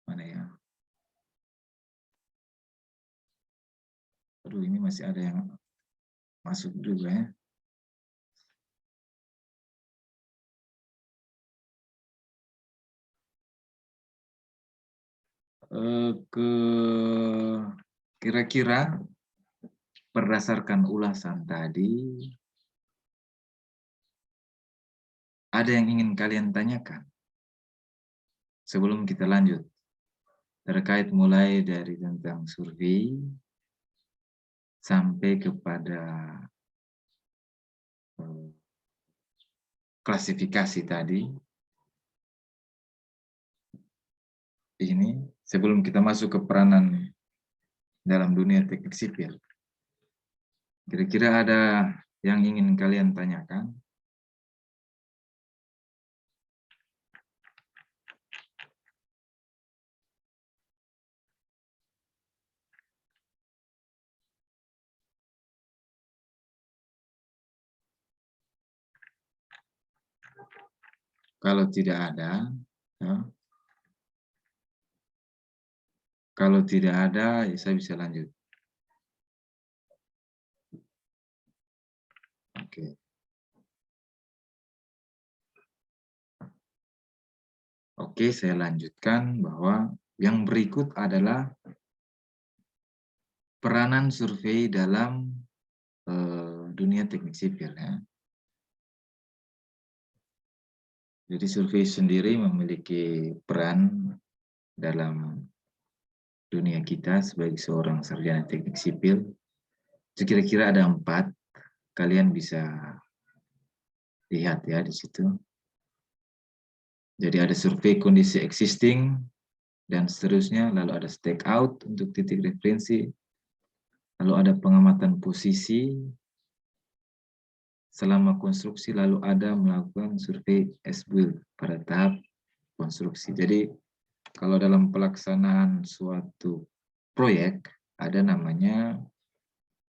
Mana ya? Aduh, ini masih ada yang masuk juga ya. Kira-kira berdasarkan ulasan tadi, ada yang ingin kalian tanyakan sebelum kita lanjut? Terkait mulai dari tentang survei sampai kepada klasifikasi tadi. Ini sebelum kita masuk ke peranan dalam dunia teknik sipil. Kira-kira ada yang ingin kalian tanyakan? Kalau tidak ada, ya. Kalau tidak ada, ya saya bisa lanjut. Oke. Oke, saya lanjutkan bahwa yang berikut adalah peranan survei dalam dunia teknik sipil. Ya. Jadi survei sendiri memiliki peran dalam dunia kita sebagai seorang sarjana teknik sipil. Kira-kira ada 4, kalian bisa lihat ya di situ. Jadi ada survei kondisi existing dan seterusnya, lalu ada stake out untuk titik referensi, lalu ada pengamatan posisi selama konstruksi, lalu ada melakukan survei as-built pada tahap konstruksi. Jadi kalau dalam pelaksanaan suatu proyek ada namanya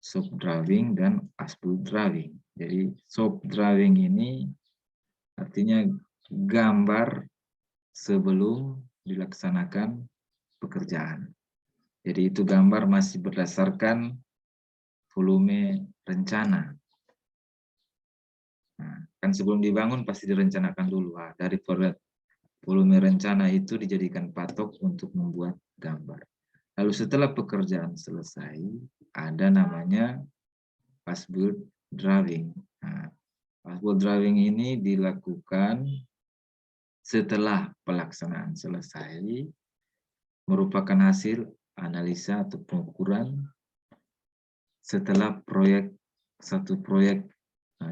shop drawing dan as-built drawing. Jadi shop drawing ini artinya gambar sebelum dilaksanakan pekerjaan. Jadi itu gambar masih berdasarkan volume rencana. Nah, kan sebelum dibangun pasti direncanakan dulu. Nah, dari volume rencana itu dijadikan patok untuk membuat gambar. Lalu setelah pekerjaan selesai, ada namanya as-built drawing. Nah, as-built drawing ini dilakukan setelah pelaksanaan selesai, merupakan hasil analisa atau pengukuran setelah satu proyek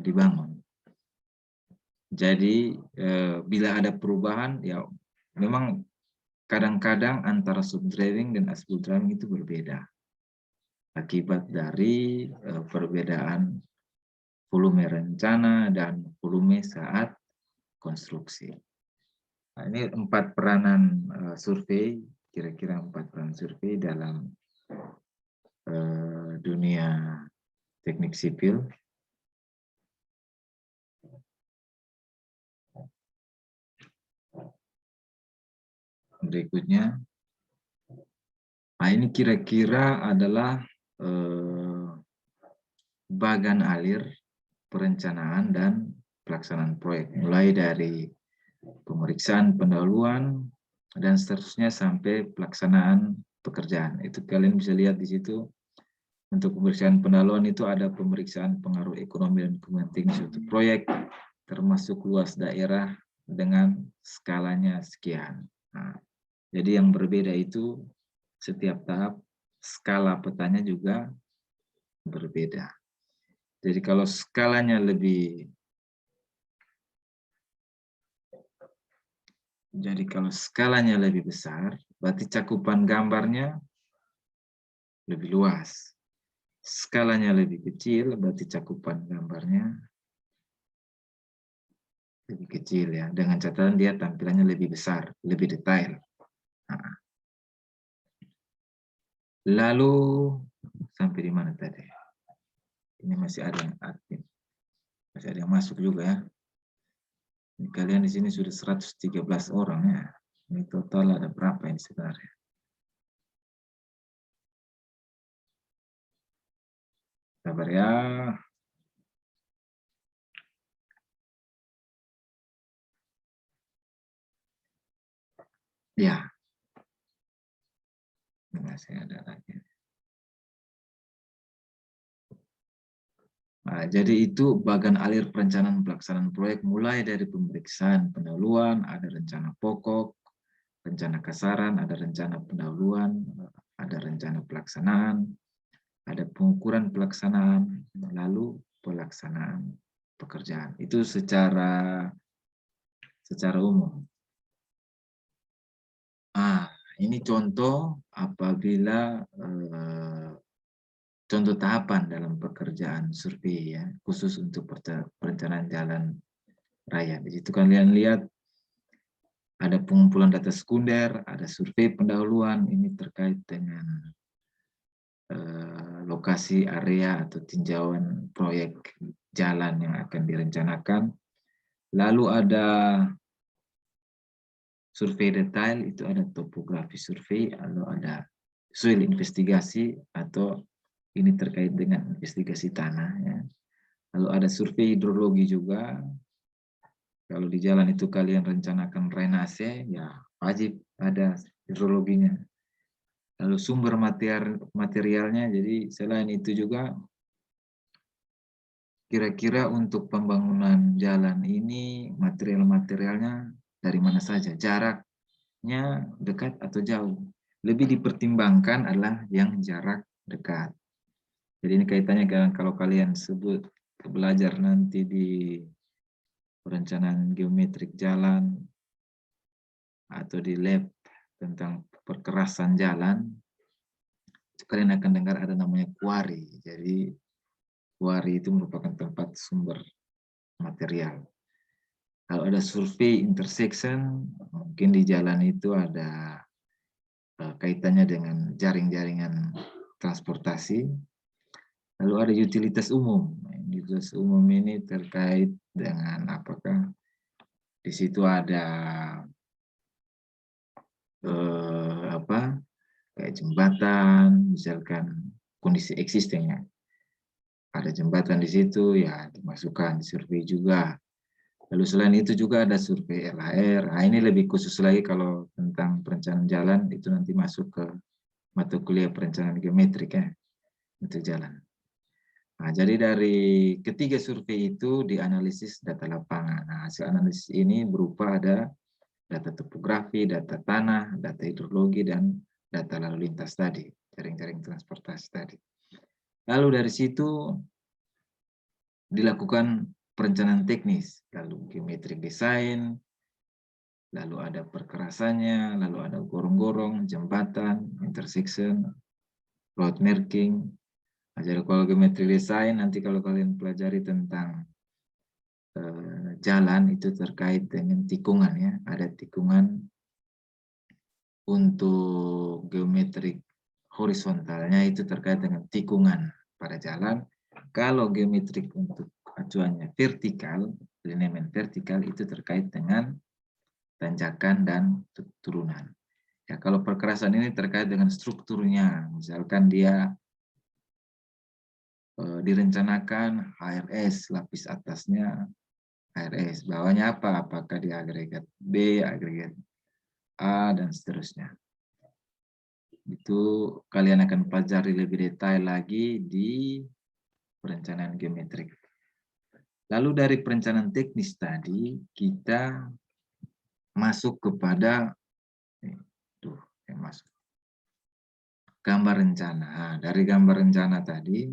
dibangun. Jadi bila ada perubahan, ya memang kadang-kadang antara shop drawing dan as-built drawing itu berbeda akibat dari perbedaan volume rencana dan volume saat konstruksi. Nah, ini 4 peranan survei, kira-kira 4 peranan survei dalam dunia teknik sipil. Berikutnya, nah ini kira-kira adalah bagan alir perencanaan dan pelaksanaan proyek, mulai dari pemeriksaan pendahuluan dan seterusnya sampai pelaksanaan pekerjaan. Itu kalian bisa lihat di situ. Untuk pemeriksaan pendahuluan itu ada pemeriksaan pengaruh ekonomi dan kepentingan suatu proyek, termasuk luas daerah dengan skalanya sekian. Nah, jadi yang berbeda itu setiap tahap skala petanya juga berbeda. Jadi kalau skalanya lebih besar, berarti cakupan gambarnya lebih luas. Skalanya lebih kecil, berarti cakupan gambarnya lebih kecil ya. Dengan catatan dia tampilannya lebih besar, lebih detail. Nah. Lalu sampai di mana tadi? Ini masih ada yang aktif, masih ada yang masuk juga ya. Ini kalian di sini sudah 113 orang ya. Ini total ada berapa ini sebenarnya? Sabar ya. Ya. Masih ada lagi. Nah, jadi itu bagian alir perencanaan pelaksanaan proyek mulai dari pemeriksaan pendahuluan, ada rencana pokok, rencana kasaran, ada rencana pendahuluan, ada rencana pelaksanaan, ada pengukuran pelaksanaan, lalu pelaksanaan pekerjaan. Itu secara umum. Ini contoh apabila contoh tahapan dalam pekerjaan survei ya, khusus untuk perencanaan jalan raya. Di situ kalian lihat ada pengumpulan data sekunder, ada survei pendahuluan, ini terkait dengan lokasi area atau tinjauan proyek jalan yang akan direncanakan. Lalu ada survei detail, itu ada topografi survei, lalu ada soil investigasi atau ini terkait dengan investigasi tanah ya. Lalu ada survei hidrologi juga. Kalau di jalan itu kalian rencanakan drainase, ya wajib ada hidrologinya. Lalu sumber materialnya, jadi selain itu juga kira-kira untuk pembangunan jalan ini material-materialnya dari mana saja, jaraknya dekat atau jauh. Lebih dipertimbangkan adalah yang jarak dekat. Jadi ini kaitannya dengan kalau kalian sebut belajar nanti di perencanaan geometrik jalan atau di lab tentang perkerasan jalan, kalian akan dengar ada namanya quarry. Jadi quarry itu merupakan tempat sumber material. Kalau ada survei intersection, mungkin di jalan itu ada kaitannya dengan jaring-jaringan transportasi. Lalu ada utilitas umum. Utilitas umum ini terkait dengan apakah di situ ada kayak jembatan, misalkan kondisi existingnya. Ada jembatan di situ, ya dimasukkan survei juga. Lalu selain itu juga ada survei LHR. Nah, ini lebih khusus lagi kalau tentang perencanaan jalan, itu nanti masuk ke mata kuliah perencanaan geometrik ya, untuk jalan. Nah, jadi dari ketiga survei itu dianalisis data lapangan. Nah, hasil analisis ini berupa ada data topografi, data tanah, data hidrologi, dan data lalu lintas tadi, jaring-jaring transportasi tadi. Lalu dari situ dilakukan perencanaan teknis, lalu geometrik desain, lalu ada perkerasannya, lalu ada gorong-gorong, jembatan, intersection, road marking. Nah, jadi kalau geometrik desain, nanti kalau kalian pelajari tentang jalan itu terkait dengan tikungan ya, ada tikungan untuk geometrik horizontalnya itu terkait dengan tikungan pada jalan. Kalau geometrik untuk acuannya vertikal, linemen vertikal itu terkait dengan tanjakan dan turunan. Ya, kalau perkerasan ini terkait dengan strukturnya, misalkan dia direncanakan HRS, lapis atasnya HRS, bawahnya apa? Apakah di agregat B, agregat A, dan seterusnya. Itu kalian akan pelajari lebih detail lagi di perencanaan geometrik. Lalu dari perencanaan teknis tadi, kita masuk kepada gambar rencana. Nah, dari gambar rencana tadi,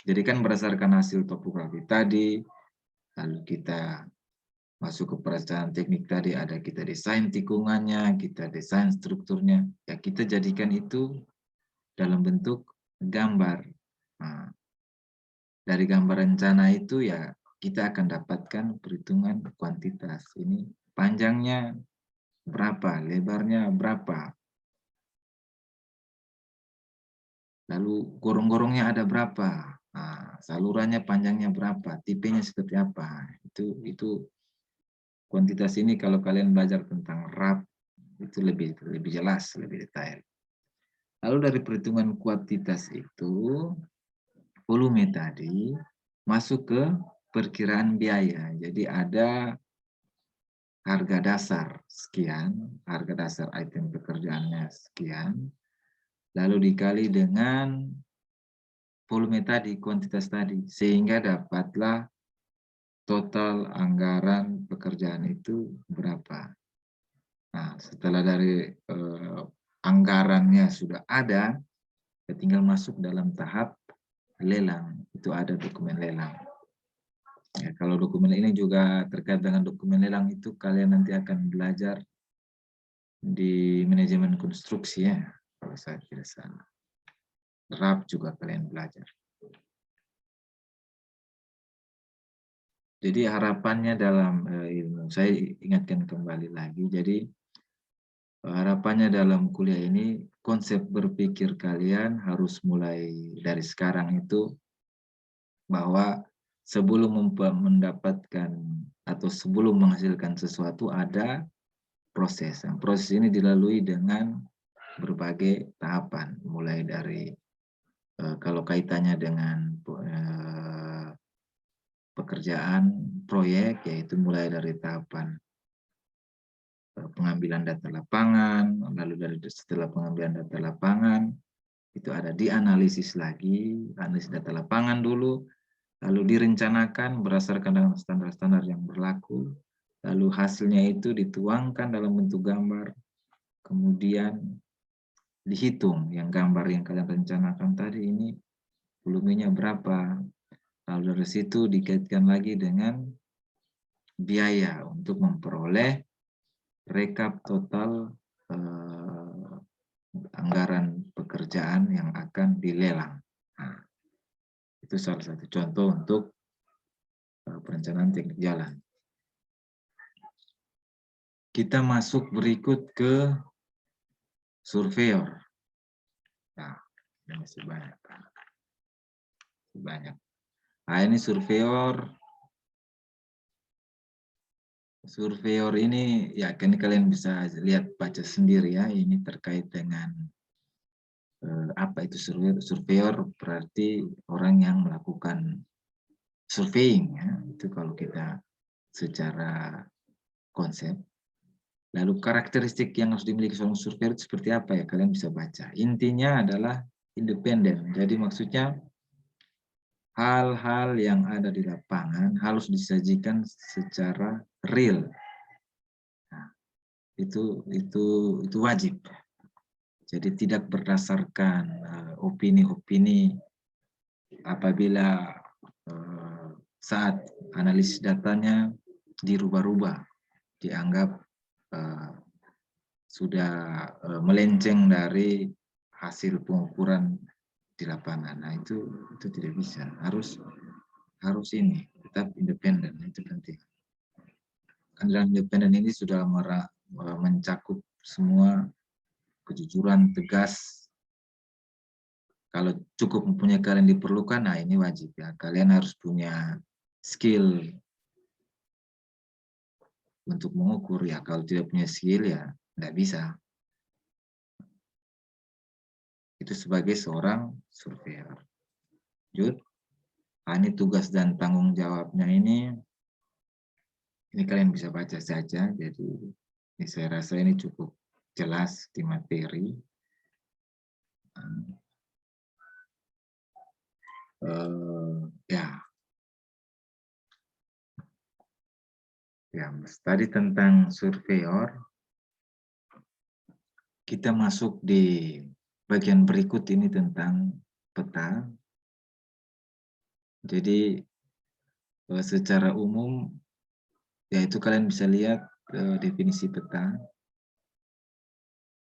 jadi kan berdasarkan hasil topografi tadi, lalu kita masuk ke perencanaan teknik tadi, ada kita desain tikungannya, kita desain strukturnya, ya kita jadikan itu dalam bentuk gambar. Nah, dari gambar rencana itu ya kita akan dapatkan perhitungan kuantitas. Ini panjangnya berapa, lebarnya berapa, lalu gorong-gorongnya ada berapa, nah, salurannya panjangnya berapa, tipenya seperti apa. Itu kuantitas ini kalau kalian belajar tentang RAP itu lebih jelas, lebih detail. Lalu dari perhitungan kuantitas itu, volume tadi masuk ke perkiraan biaya. Jadi ada harga dasar sekian, harga dasar item pekerjaannya sekian, lalu dikali dengan volume tadi, kuantitas tadi, sehingga dapatlah total anggaran pekerjaan itu berapa. Nah, setelah dari anggarannya sudah ada, ya tinggal masuk dalam tahap lelang. Itu ada dokumen lelang. Ya, kalau dokumen ini juga terkait dengan dokumen lelang itu kalian nanti akan belajar di manajemen konstruksi ya, kalau saya tidak salah. RAP juga kalian belajar. Jadi harapannya dalam ilmu, saya ingatkan kembali lagi, jadi harapannya dalam kuliah ini, konsep berpikir kalian harus mulai dari sekarang itu, bahwa sebelum mendapatkan atau sebelum menghasilkan sesuatu ada proses. Proses ini dilalui dengan berbagai tahapan, mulai dari kalau kaitannya dengan pekerjaan proyek, yaitu mulai dari tahapan pengambilan data lapangan, lalu setelah pengambilan data lapangan, itu ada dianalisis lagi, analisis data lapangan dulu, lalu direncanakan berdasarkan dengan standar-standar yang berlaku, lalu hasilnya itu dituangkan dalam bentuk gambar, kemudian dihitung yang gambar yang kalian rencanakan tadi ini volumenya berapa, lalu dari situ dikaitkan lagi dengan biaya untuk memperoleh rekap total anggaran pekerjaan yang akan dilelang. Nah, itu salah satu contoh untuk perencanaan teknik jalan. Kita masuk berikut ke surveyor. Nah, ini masih banyak. Nah, ini surveyor. Surveyor ini, ya kan kalian bisa lihat, baca sendiri ya, ini terkait dengan apa itu surveyor. Surveyor berarti orang yang melakukan surveying, ya. Itu kalau kita secara konsep. Lalu karakteristik yang harus dimiliki seorang surveyor itu seperti apa ya, kalian bisa baca. Intinya adalah independen. Jadi maksudnya hal-hal yang ada di lapangan harus disajikan secara real. Nah, itu wajib. Jadi tidak berdasarkan opini-opini apabila saat analisis datanya dirubah-rubah, dianggap sudah melenceng dari hasil pengukuran di lapangan. Nah, itu tidak bisa. Harus ini tetap independen, itu penting. Dalam independen ini sudah mencakup semua kejujuran, tegas. Kalau cukup mempunyai kalian diperlukan, nah ini wajib ya. Kalian harus punya skill untuk mengukur ya. Kalau tidak punya skill ya nggak bisa. Itu sebagai seorang surveyor. Lanjut. Nah, ini tugas dan tanggung jawabnya ini kalian bisa baca saja. Jadi ini saya rasa ini cukup jelas di materi. Ya, tadi tentang surveyor. Kita masuk di bagian berikut ini tentang peta. Jadi secara umum, yaitu kalian bisa lihat definisi peta.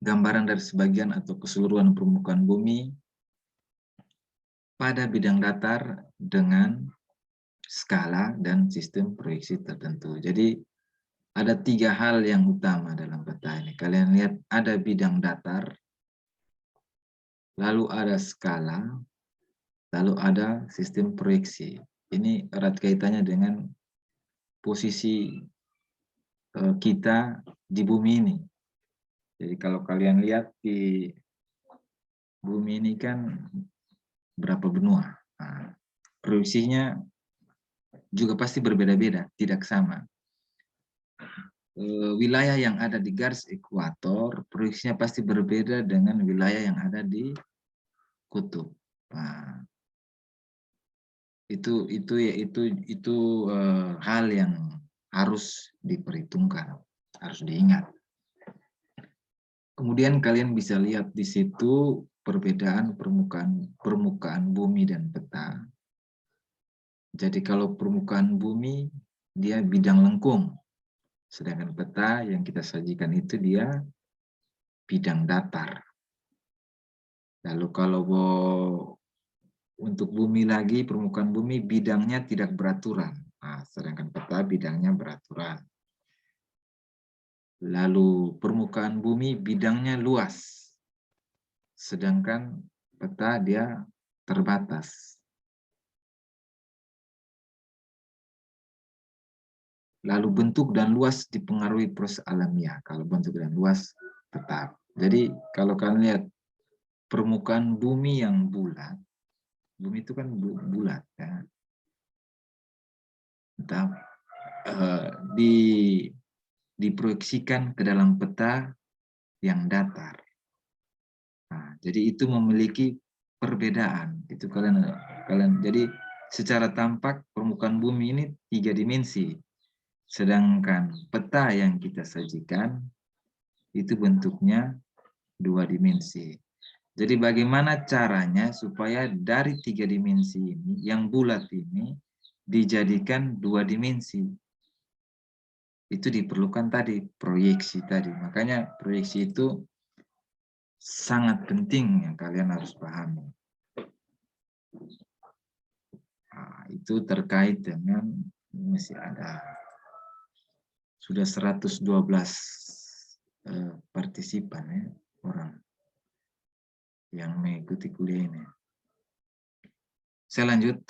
Gambaran dari sebagian atau keseluruhan permukaan bumi pada bidang datar dengan skala dan sistem proyeksi tertentu. Jadi ada 3 hal yang utama dalam peta ini. Kalian lihat ada bidang datar, lalu ada skala, lalu ada sistem proyeksi. Ini erat kaitannya dengan posisi kita di bumi ini. Jadi kalau kalian lihat di bumi ini kan berapa benua. Nah, proyeksinya juga pasti berbeda-beda, tidak sama. wilayah yang ada di garis ekuator proyeksinya pasti berbeda dengan wilayah yang ada di kutub. Nah, itu hal yang harus diperhitungkan, harus diingat. Kemudian kalian bisa lihat di situ perbedaan permukaan bumi dan peta. Jadi kalau permukaan bumi dia bidang lengkung, sedangkan peta yang kita sajikan itu dia bidang datar. Lalu kalau untuk bumi lagi, permukaan bumi bidangnya tidak beraturan. Nah, sedangkan peta bidangnya beraturan. Lalu permukaan bumi bidangnya luas, sedangkan peta dia terbatas. Lalu bentuk dan luas dipengaruhi proses alamiah. Kalau bentuk dan luas tetap. Jadi kalau kalian lihat permukaan bumi yang bulat, bumi itu kan bulat ya. Entah, diproyeksikan ke dalam peta yang datar. Nah, jadi itu memiliki perbedaan. Itu kalian jadi secara tampak permukaan bumi ini 3 dimensi. Sedangkan peta yang kita sajikan itu bentuknya 2 dimensi. Jadi bagaimana caranya supaya dari 3 dimensi ini, yang bulat ini, dijadikan 2 dimensi. Itu diperlukan tadi, proyeksi tadi. Makanya proyeksi itu sangat penting yang kalian harus pahami. Nah, itu terkait dengan, masih ada, sudah 112 partisipan ya, orang yang mengikuti kuliah ini. Saya lanjut.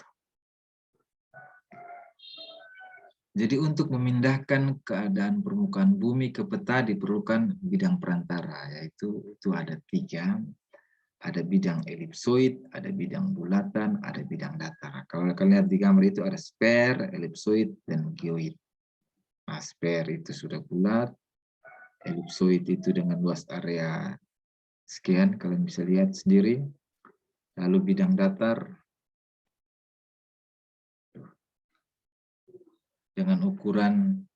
Jadi untuk memindahkan keadaan permukaan bumi ke peta diperlukan bidang perantara, yaitu itu ada 3. Ada bidang elipsoid, ada bidang bulatan, ada bidang datar. Kalau kalian lihat di gambar itu ada sphere, elipsoid, dan geoid. Nah, sphere itu sudah bulat, elipsoid itu dengan luas area sekian, kalian bisa lihat sendiri. Lalu bidang datar dengan ukuran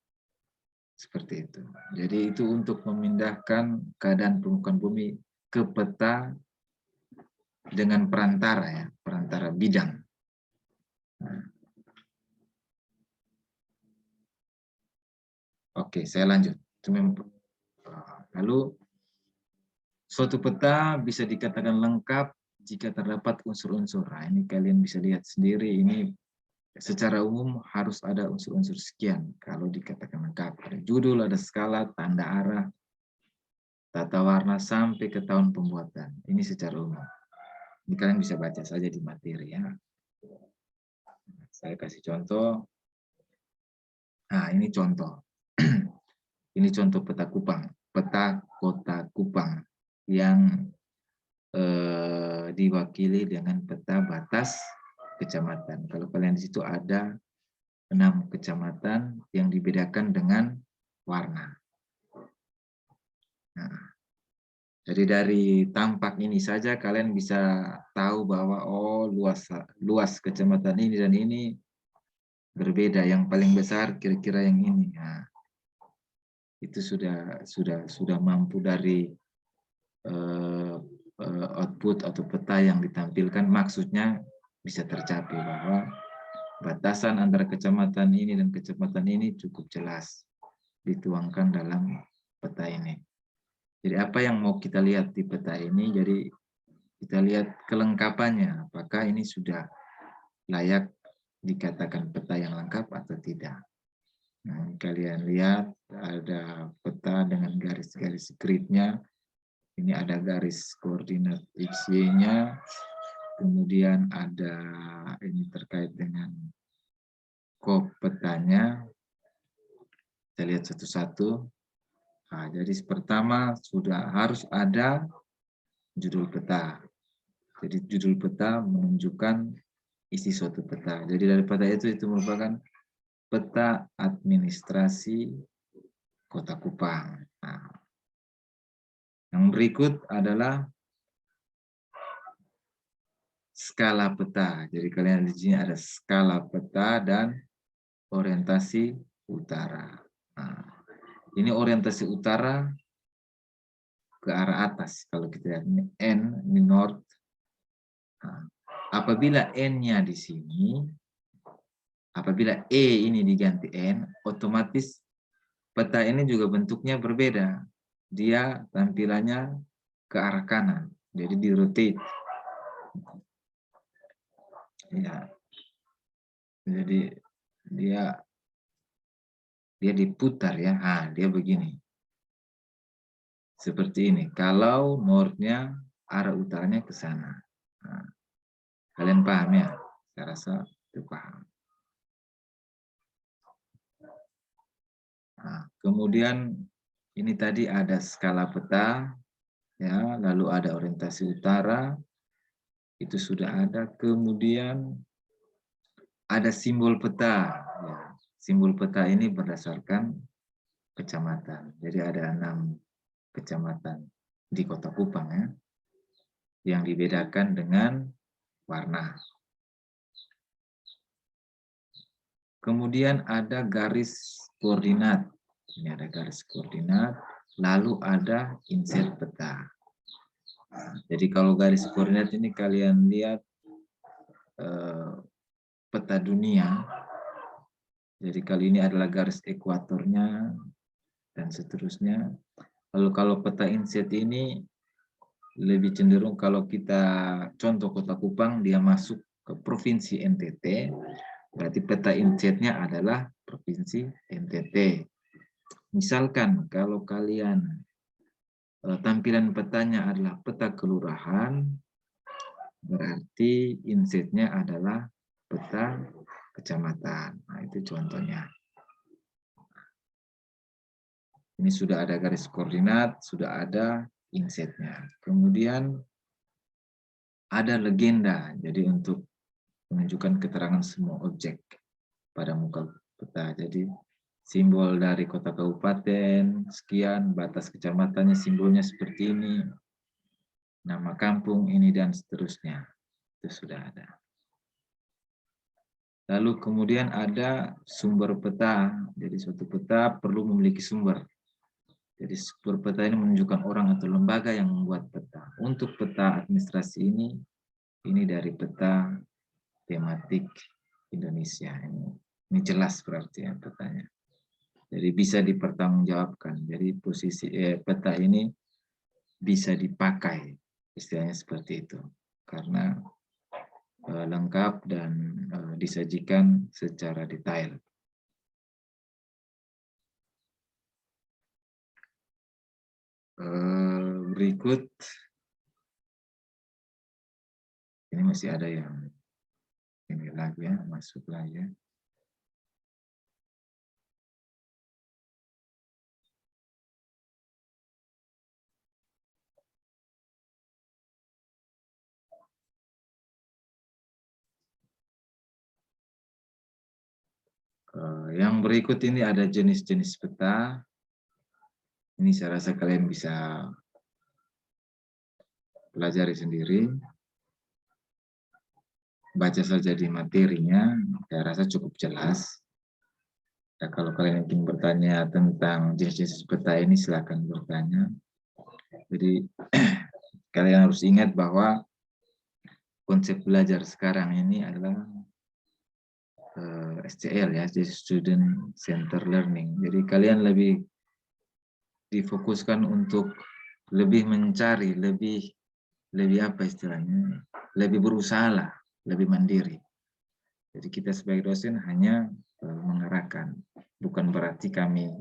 seperti itu. Jadi itu untuk memindahkan keadaan permukaan bumi ke peta dengan perantara ya, perantara bidang. Nah. Oke, saya lanjut. Lalu suatu peta bisa dikatakan lengkap jika terdapat unsur-unsur. Nah, ini kalian bisa lihat sendiri, ini secara umum harus ada unsur-unsur sekian kalau dikatakan lengkap. Ada judul, ada skala, tanda arah, tata warna, sampai ke tahun pembuatan. Ini secara umum. Ini kalian bisa baca saja di materi ya. Saya kasih contoh. Nah, ini contoh. Ini contoh peta Kupang, peta kota Kupang yang diwakili dengan peta batas kecamatan. Kalau kalian di situ ada 6 kecamatan yang dibedakan dengan warna. Nah, jadi dari tampak ini saja kalian bisa tahu bahwa oh luas kecamatan ini dan ini berbeda. Yang paling besar kira-kira yang ini. Nah, itu sudah mampu dari output atau peta yang ditampilkan, maksudnya bisa tercapai bahwa batasan antara kecamatan ini dan kecamatan ini cukup jelas dituangkan dalam peta ini. Jadi apa yang mau kita lihat di peta ini, jadi kita lihat kelengkapannya, apakah ini sudah layak dikatakan peta yang lengkap atau tidak. Nah, kalian lihat ada peta dengan garis-garis gridnya. Ini ada garis koordinat XY-nya, kemudian ada ini terkait dengan kop petanya. Kita lihat satu-satu. Nah, jadi pertama sudah harus ada judul peta. Jadi judul peta menunjukkan isi suatu peta. Jadi dari peta itu merupakan peta administrasi Kota Kupang. Nah, yang berikut adalah skala peta. Jadi kalian di sini ada skala peta dan orientasi utara. Nah, ini orientasi utara ke arah atas. Kalau kita lihat ini N, ini north. Nah, apabila N-nya di sini, apabila E ini diganti N, otomatis peta ini juga bentuknya berbeda. Dia tampilannya ke arah kanan. Jadi di rotate. Ya. Jadi dia diputar ya. Ah, dia begini. Seperti ini. Kalau northnya arah utaranya ke sana. Nah, kalian paham ya? Saya rasa itu paham. Nah, kemudian ini tadi ada skala peta, ya, lalu ada orientasi utara, itu sudah ada. Kemudian ada simbol peta. Ya. Simbol peta ini berdasarkan kecamatan. Jadi ada 6 kecamatan di Kota Kupang ya, yang dibedakan dengan warna. Kemudian ada garis koordinat. Ini ada garis koordinat, lalu ada insert peta. Jadi kalau garis koordinat ini kalian lihat peta dunia. Jadi kali ini adalah garis ekuatornya dan seterusnya. Lalu kalau peta insert ini lebih cenderung kalau kita contoh Kota Kupang, dia masuk ke Provinsi NTT, berarti peta insertnya adalah Provinsi NTT. Misalkan kalau kalian tampilan petanya adalah peta kelurahan, berarti insertnya adalah peta kecamatan. Nah, itu contohnya. Ini sudah ada garis koordinat, sudah ada insertnya. Kemudian ada legenda, jadi untuk menunjukkan keterangan semua objek pada muka peta. Jadi simbol dari kota kabupaten, sekian, batas kecamatannya simbolnya seperti ini, nama kampung ini, dan seterusnya. Itu sudah ada. Lalu kemudian ada sumber peta. Jadi suatu peta perlu memiliki sumber. Jadi sumber peta ini menunjukkan orang atau lembaga yang membuat peta. Untuk peta administrasi ini dari peta tematik Indonesia. Ini jelas berarti ya petanya. Jadi bisa dipertanggungjawabkan. Jadi posisi peta ini bisa dipakai, istilahnya seperti itu. Karena lengkap dan disajikan secara detail. Berikut, ini masih ada yang ini lagi ya, masuk lagi ya. Yang berikut ini ada jenis-jenis peta. Ini saya rasa kalian bisa pelajari sendiri. Baca saja di materinya, saya rasa cukup jelas. Ya, kalau kalian ingin bertanya tentang jenis-jenis peta ini, silakan bertanya. Jadi kalian harus ingat bahwa konsep belajar sekarang ini adalah SCL ya, jadi Student Center Learning. Jadi kalian lebih difokuskan untuk lebih mencari, lebih apa istilahnya, lebih berusaha lah, lebih mandiri. Jadi kita sebagai dosen hanya mengarahkan, bukan berarti kami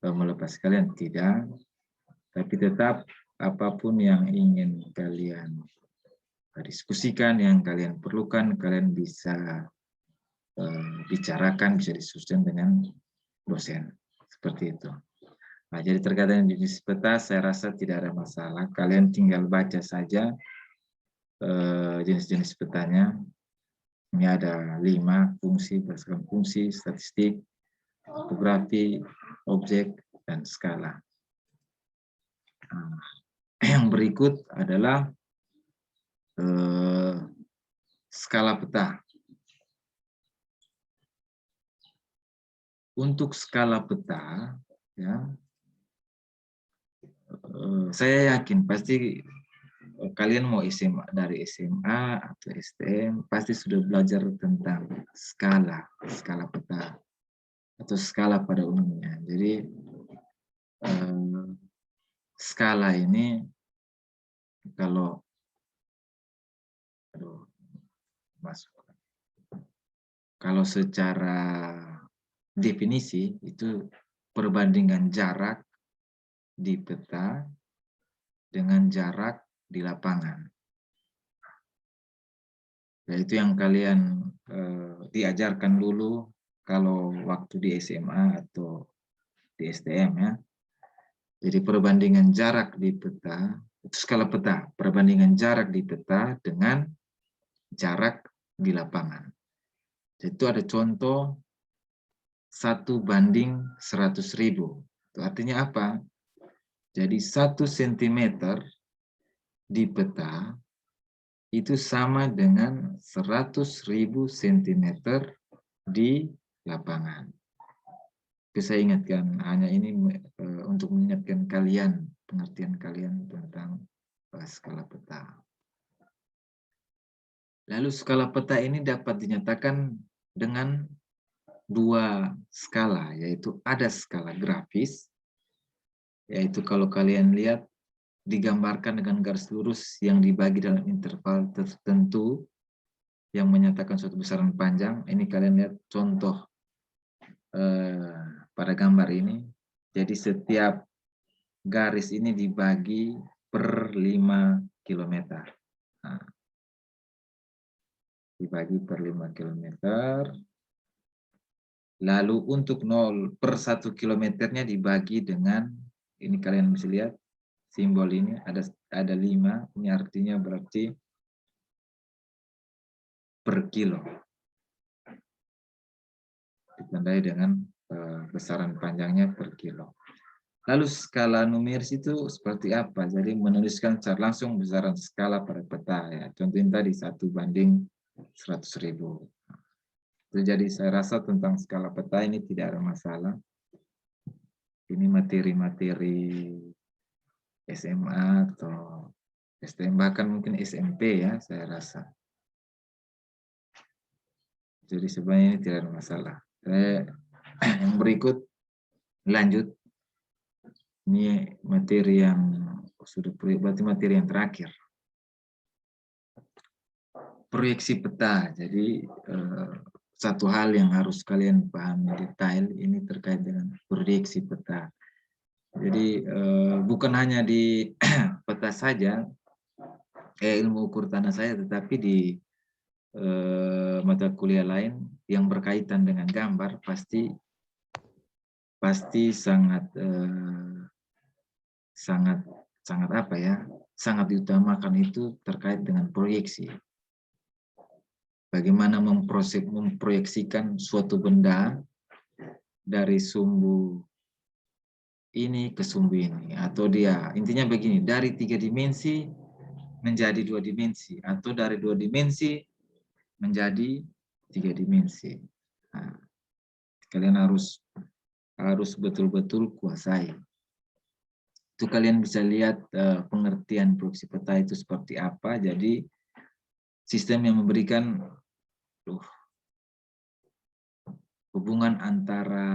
melepas kalian, tidak, tapi tetap apapun yang ingin kalian diskusikan, yang kalian perlukan, kalian bisa bicarakan, bisa diskusikan dengan dosen, seperti itu. Nah, jadi terkait dengan jenis peta, saya rasa tidak ada masalah. Kalian tinggal baca saja jenis-jenis petanya. Ini ada 5 fungsi, berdasarkan fungsi, statistik, topografi, objek, dan skala. Nah, yang berikut adalah skala peta. Untuk skala peta, ya, saya yakin pasti kalian mau SMA dari SMA atau STM pasti sudah belajar tentang skala peta atau skala pada umumnya. Jadi skala ini kalau kalau secara definisi itu perbandingan jarak di peta dengan jarak di lapangan. Yaitu yang kalian diajarkan dulu kalau waktu di SMA atau di STM ya. Jadi perbandingan jarak di peta, itu skala peta, perbandingan jarak di peta dengan jarak di lapangan. Jadi itu ada contoh 1:100.000. Itu artinya apa? Jadi 1 cm di peta itu sama dengan 100.000 cm di lapangan. Itu saya ingatkan, hanya ini untuk mengingatkan kalian, pengertian kalian tentang skala peta. Lalu skala peta ini dapat dinyatakan dengan 2 skala, yaitu ada skala grafis, yaitu kalau kalian lihat digambarkan dengan garis lurus yang dibagi dalam interval tertentu yang menyatakan suatu besaran panjang. Ini kalian lihat contoh pada gambar ini. Jadi setiap garis ini dibagi per 5 km. Nah, dibagi per 5 km. Lalu untuk 0/1 kilometernya dibagi dengan, ini kalian bisa lihat, simbol ini ada 5, ini artinya berarti per kilo. Ditandai dengan besaran panjangnya per kilo. Lalu skala numeris itu seperti apa? Jadi menuliskan secara langsung besaran skala pada peta ya. Contohnya tadi 1:100.000. Jadi saya rasa tentang skala peta ini tidak ada masalah. Ini materi-materi SMA atau STM, bahkan mungkin SMP ya, saya rasa. Jadi sebenarnya ini tidak ada masalah. Yang berikut lanjut. Ini materi yang sudah, berarti materi yang terakhir. Proyeksi peta. Jadi satu hal yang harus kalian pahami detail ini terkait dengan proyeksi peta. Jadi bukan hanya di peta saja, ilmu ukur tanah saya, tetapi di mata kuliah lain yang berkaitan dengan gambar pasti sangat apa ya, sangat diutamakan itu terkait dengan proyeksi. Bagaimana memproyeksikan suatu benda dari sumbu ini ke sumbu ini, atau dia intinya begini, dari 3 dimensi menjadi 2 dimensi, atau dari 2 dimensi menjadi 3 dimensi. Nah, kalian harus betul-betul kuasai. Itu kalian bisa lihat pengertian proyeksi peta itu seperti apa. Jadi sistem yang memberikan hubungan antara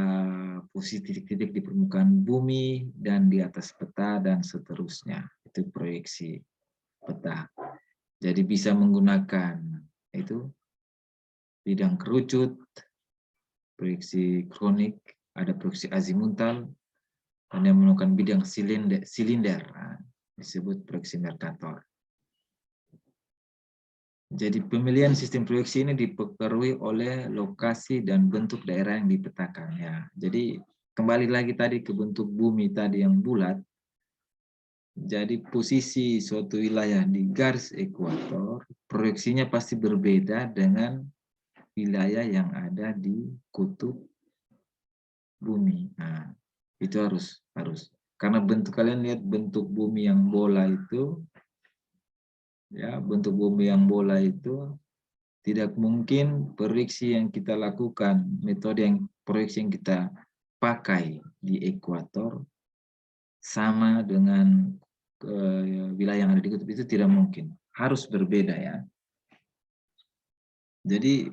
posisi titik-titik di permukaan bumi dan di atas peta dan seterusnya. Itu proyeksi peta. Jadi bisa menggunakan itu bidang kerucut, proyeksi kronik, ada proyeksi azimutal, dan yang menggunakan bidang silinder disebut proyeksi Mercator. Jadi pemilihan sistem proyeksi ini dipengaruhi oleh lokasi dan bentuk daerah yang dipetakan ya. Jadi kembali lagi tadi ke bentuk bumi tadi yang bulat. Jadi posisi suatu wilayah di garis ekuator, proyeksinya pasti berbeda dengan wilayah yang ada di kutub bumi. Nah, Itu harus. Karena bentuk kalian lihat bentuk bumi yang bola itu, ya bentuk bumi yang bola itu tidak mungkin proyeksi yang kita lakukan, metode yang proyeksi yang kita pakai di ekuator sama dengan wilayah yang ada di kutub, itu tidak mungkin. Harus berbeda ya. Jadi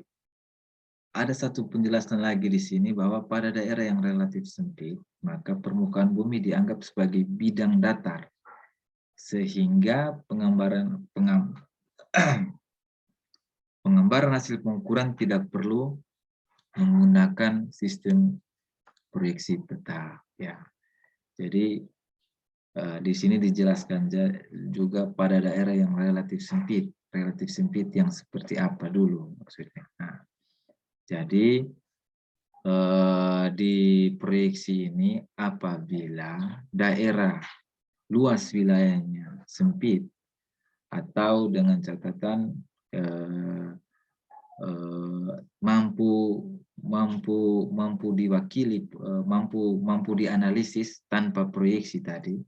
ada satu penjelasan lagi di sini bahwa pada daerah yang relatif sempit, maka permukaan bumi dianggap sebagai bidang datar, sehingga penggambaran hasil pengukuran tidak perlu menggunakan sistem proyeksi peta. Ya, jadi di sini dijelaskan juga pada daerah yang relatif sempit yang seperti apa dulu maksudnya. Nah, jadi di proyeksi ini apabila daerah luas wilayahnya sempit atau dengan catatan mampu diwakili, mampu dianalisis tanpa proyeksi tadi,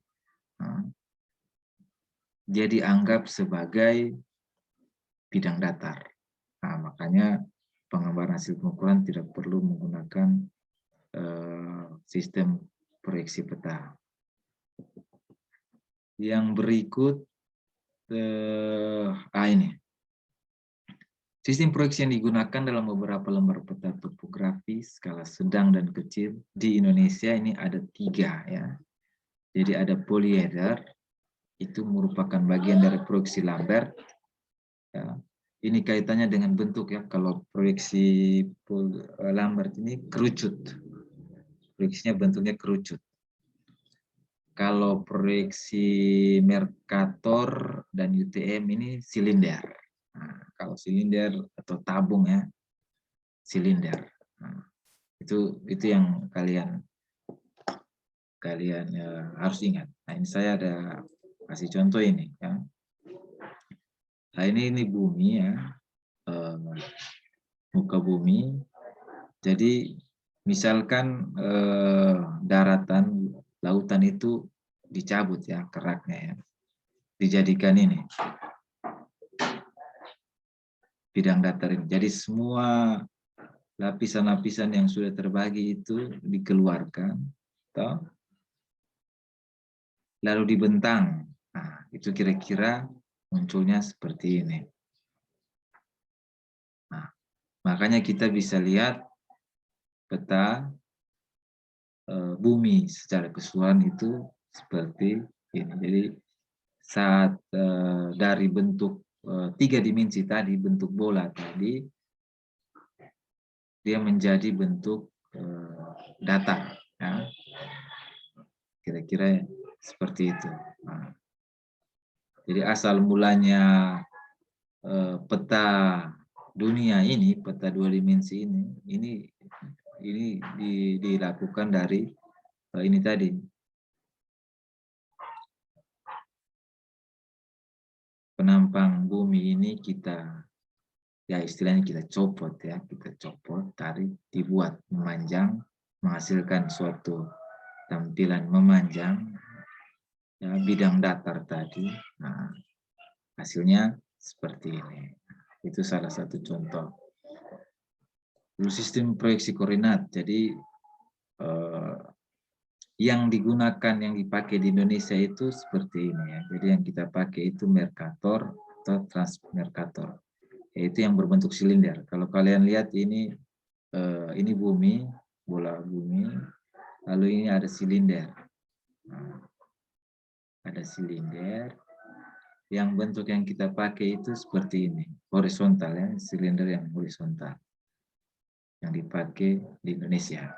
dia dianggap sebagai bidang datar. Nah, makanya penggambaran hasil pengukuran tidak perlu menggunakan sistem proyeksi peta. Yang berikut ini. Sistem proyeksi yang digunakan dalam beberapa lembar peta topografi skala sedang dan kecil di Indonesia ini ada 3 ya. Jadi ada polyeder, itu merupakan bagian dari proyeksi Lambert. Ya. Ini kaitannya dengan bentuk ya. Kalau proyeksi Lambert ini kerucut. Proyeksinya bentuknya kerucut. Kalau proyeksi Mercator dan UTM ini silinder. Nah, kalau silinder atau tabung ya, silinder. Nah, itu yang kalian harus ingat. Nah, ini saya ada kasih contoh ini ya. Nah, ini bumi ya, muka bumi. Jadi misalkan daratan lautan itu dicabut ya keraknya ya, dijadikan ini bidang datar ini. Jadi semua lapisan-lapisan yang sudah terbagi itu dikeluarkan, toh, lalu dibentang. Nah, itu kira-kira munculnya seperti ini. Nah, makanya kita bisa lihat peta bumi secara keseluruhan itu seperti ini. Jadi saat dari bentuk 3 dimensi tadi, bentuk bola tadi, dia menjadi bentuk datar. Ya. Kira-kira seperti itu. Nah, jadi asal mulanya peta dunia ini, peta 2 dimensi ini dilakukan dari ini tadi. Penampang bumi ini kita, ya istilahnya kita copot ya, kita copot, tarik, dibuat memanjang, menghasilkan suatu tampilan memanjang, ya, bidang datar tadi. Nah, hasilnya seperti ini. Itu salah satu contoh. Lalu sistem proyeksi koordinat. Jadi yang digunakan, yang dipakai di Indonesia itu seperti ini ya. Jadi yang kita pakai itu Mercator atau Transmercator, yaitu yang berbentuk silinder. Kalau kalian lihat ini bumi, bola bumi, lalu ini ada silinder. Nah, ada silinder. Yang bentuk yang kita pakai itu seperti ini, horizontal ya, silinder yang horizontal yang dipakai di Indonesia.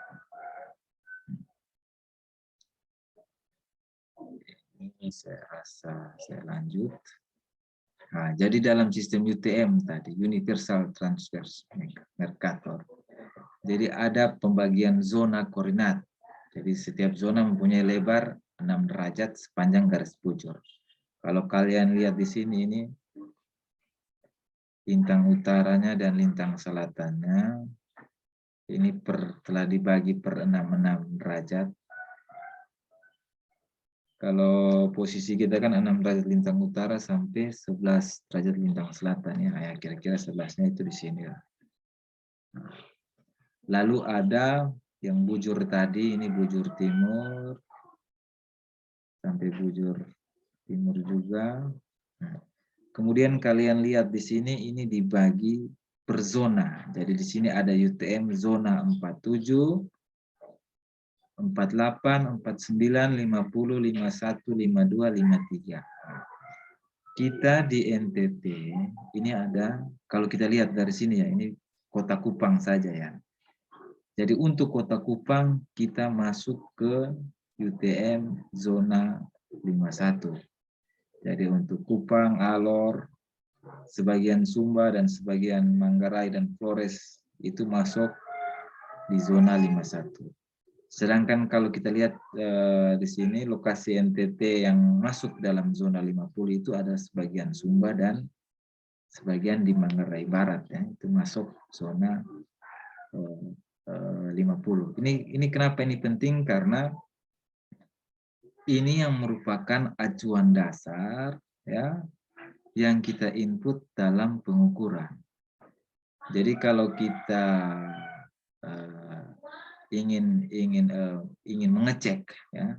Ini saya rasa saya lanjut. Nah, jadi dalam sistem UTM tadi, Universal Transfer Mercator, jadi ada pembagian zona koordinat. Jadi setiap zona mempunyai lebar 6 derajat sepanjang garis bujur. Kalau kalian lihat di sini, ini lintang utaranya dan lintang selatannya, ini telah dibagi per 66 derajat. Kalau posisi kita kan 6 derajat lintang utara sampai 11 derajat lintang selatan ya. Ya kira-kira 11-nya itu di sini ya. Lalu ada yang bujur tadi, ini bujur timur sampai bujur timur juga. Nah, kemudian kalian lihat di sini ini dibagi per zona. Jadi di sini ada UTM zona 47, 48, 49, 50, 51, 52, 53. Kita di NTT ini ada, kalau kita lihat dari sini ya, ini Kota Kupang saja ya. Jadi untuk Kota Kupang kita masuk ke UTM zona 51. Jadi untuk Kupang, Alor, sebagian Sumba dan sebagian Manggarai dan Flores itu masuk di zona 51. Sedangkan kalau kita lihat di sini lokasi NTT yang masuk dalam zona 50 itu ada sebagian Sumba dan sebagian di Manggarai Barat ya, itu masuk zona 50. Ini kenapa ini penting, karena ini yang merupakan acuan dasar ya yang kita input dalam pengukuran. Jadi kalau kita ingin mengecek ya,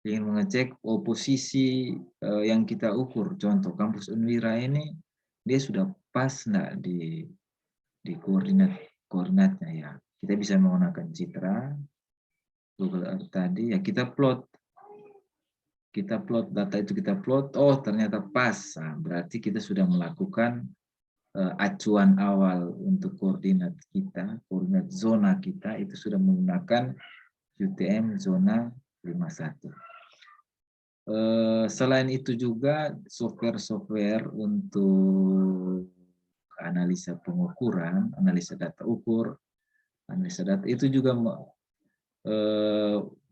ingin mengecek posisi yang kita ukur, contoh kampus Unwira ini dia sudah pas enggak di koordinatnya ya. Kita bisa menggunakan Citra, Google Earth tadi ya, kita plot data itu, kita plot, oh ternyata pas. Nah, berarti kita sudah melakukan acuan awal untuk koordinat kita, koordinat zona kita itu sudah menggunakan UTM zona 51. Selain itu juga software-software untuk analisa pengukuran, analisa data ukur, analisa data itu juga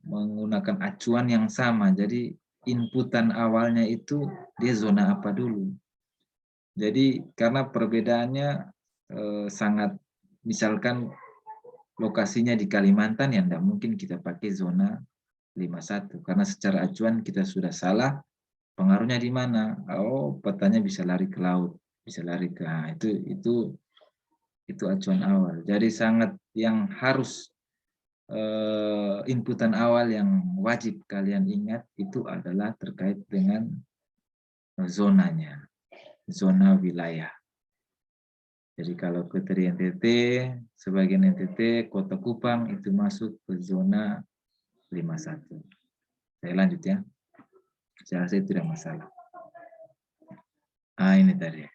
menggunakan acuan yang sama. Jadi inputan awalnya itu dia zona apa dulu. Jadi karena perbedaannya sangat, misalkan lokasinya di Kalimantan ya tidak mungkin kita pakai zona 51 karena secara acuan kita sudah salah. Pengaruhnya di mana? Oh, petanya bisa lari ke laut, bisa lari ke itu acuan awal. Jadi sangat yang harus inputan awal yang wajib kalian ingat itu adalah terkait dengan zonanya, zona wilayah. Jadi kalau kriteria NTT, sebagian NTT, Kota Kupang itu masuk ke zona 51. Saya lanjut ya. Saya rasa itu tidak masalah. Ah, ini tadi.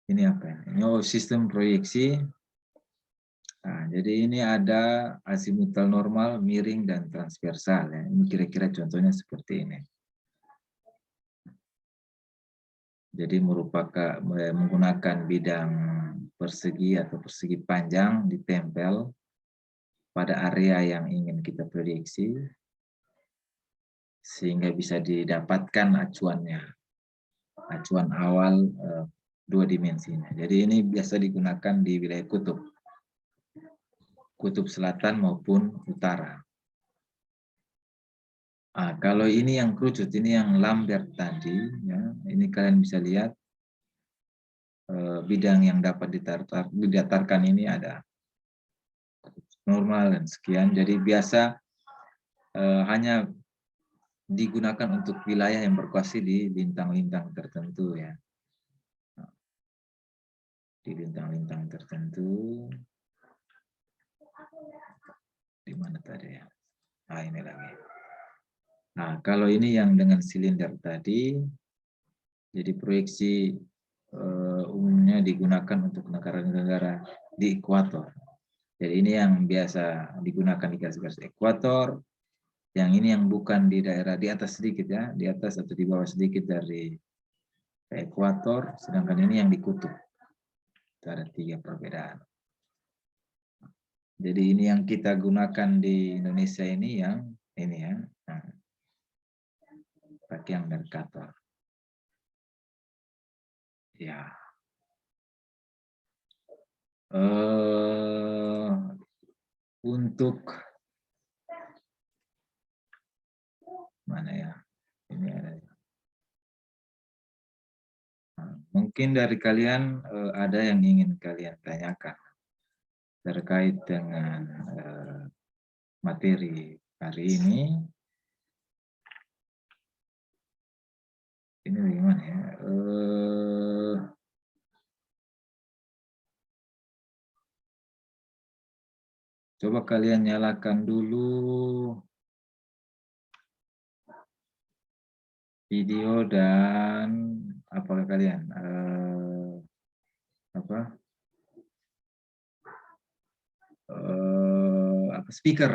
Ini apa ini? Oh, sistem proyeksi. Nah, jadi ini ada azimutal normal, miring, dan transversal. Ya. Ini kira-kira contohnya seperti ini. Jadi merupakan menggunakan bidang persegi atau persegi panjang ditempel pada area yang ingin kita prediksi sehingga bisa didapatkan acuannya, acuan awal dua dimensinya. Jadi ini biasa digunakan di wilayah kutub selatan maupun utara. Nah, kalau ini yang kerucut, ini yang Lambert tadi, ya, ini kalian bisa lihat bidang yang dapat didatarkan ini ada normal dan sekian. Jadi biasa hanya digunakan untuk wilayah yang berlokasi di lintang-lintang tertentu ya. Di lintang-lintang tertentu. Di mana tadi ya? Nah, ini lagi. Nah, kalau ini yang dengan silinder tadi, jadi proyeksi umumnya digunakan untuk negara-negara di ekuator. Jadi ini yang biasa digunakan di garis-garis ekuator, yang ini yang bukan di daerah di atas sedikit ya, di atas atau di bawah sedikit dari ekuator, sedangkan ini yang di kutub. Itu ada 3 perbedaan. Jadi ini yang kita gunakan di Indonesia ini yang ini ya. Nah, pakai yang Mercator. Ya. Untuk Mana ya? Ini ada. Nah, mungkin dari kalian ada yang ingin kalian tanyakan terkait dengan materi hari ini. Ini bagaimana ya? Coba kalian nyalakan dulu video dan apakah kalian speaker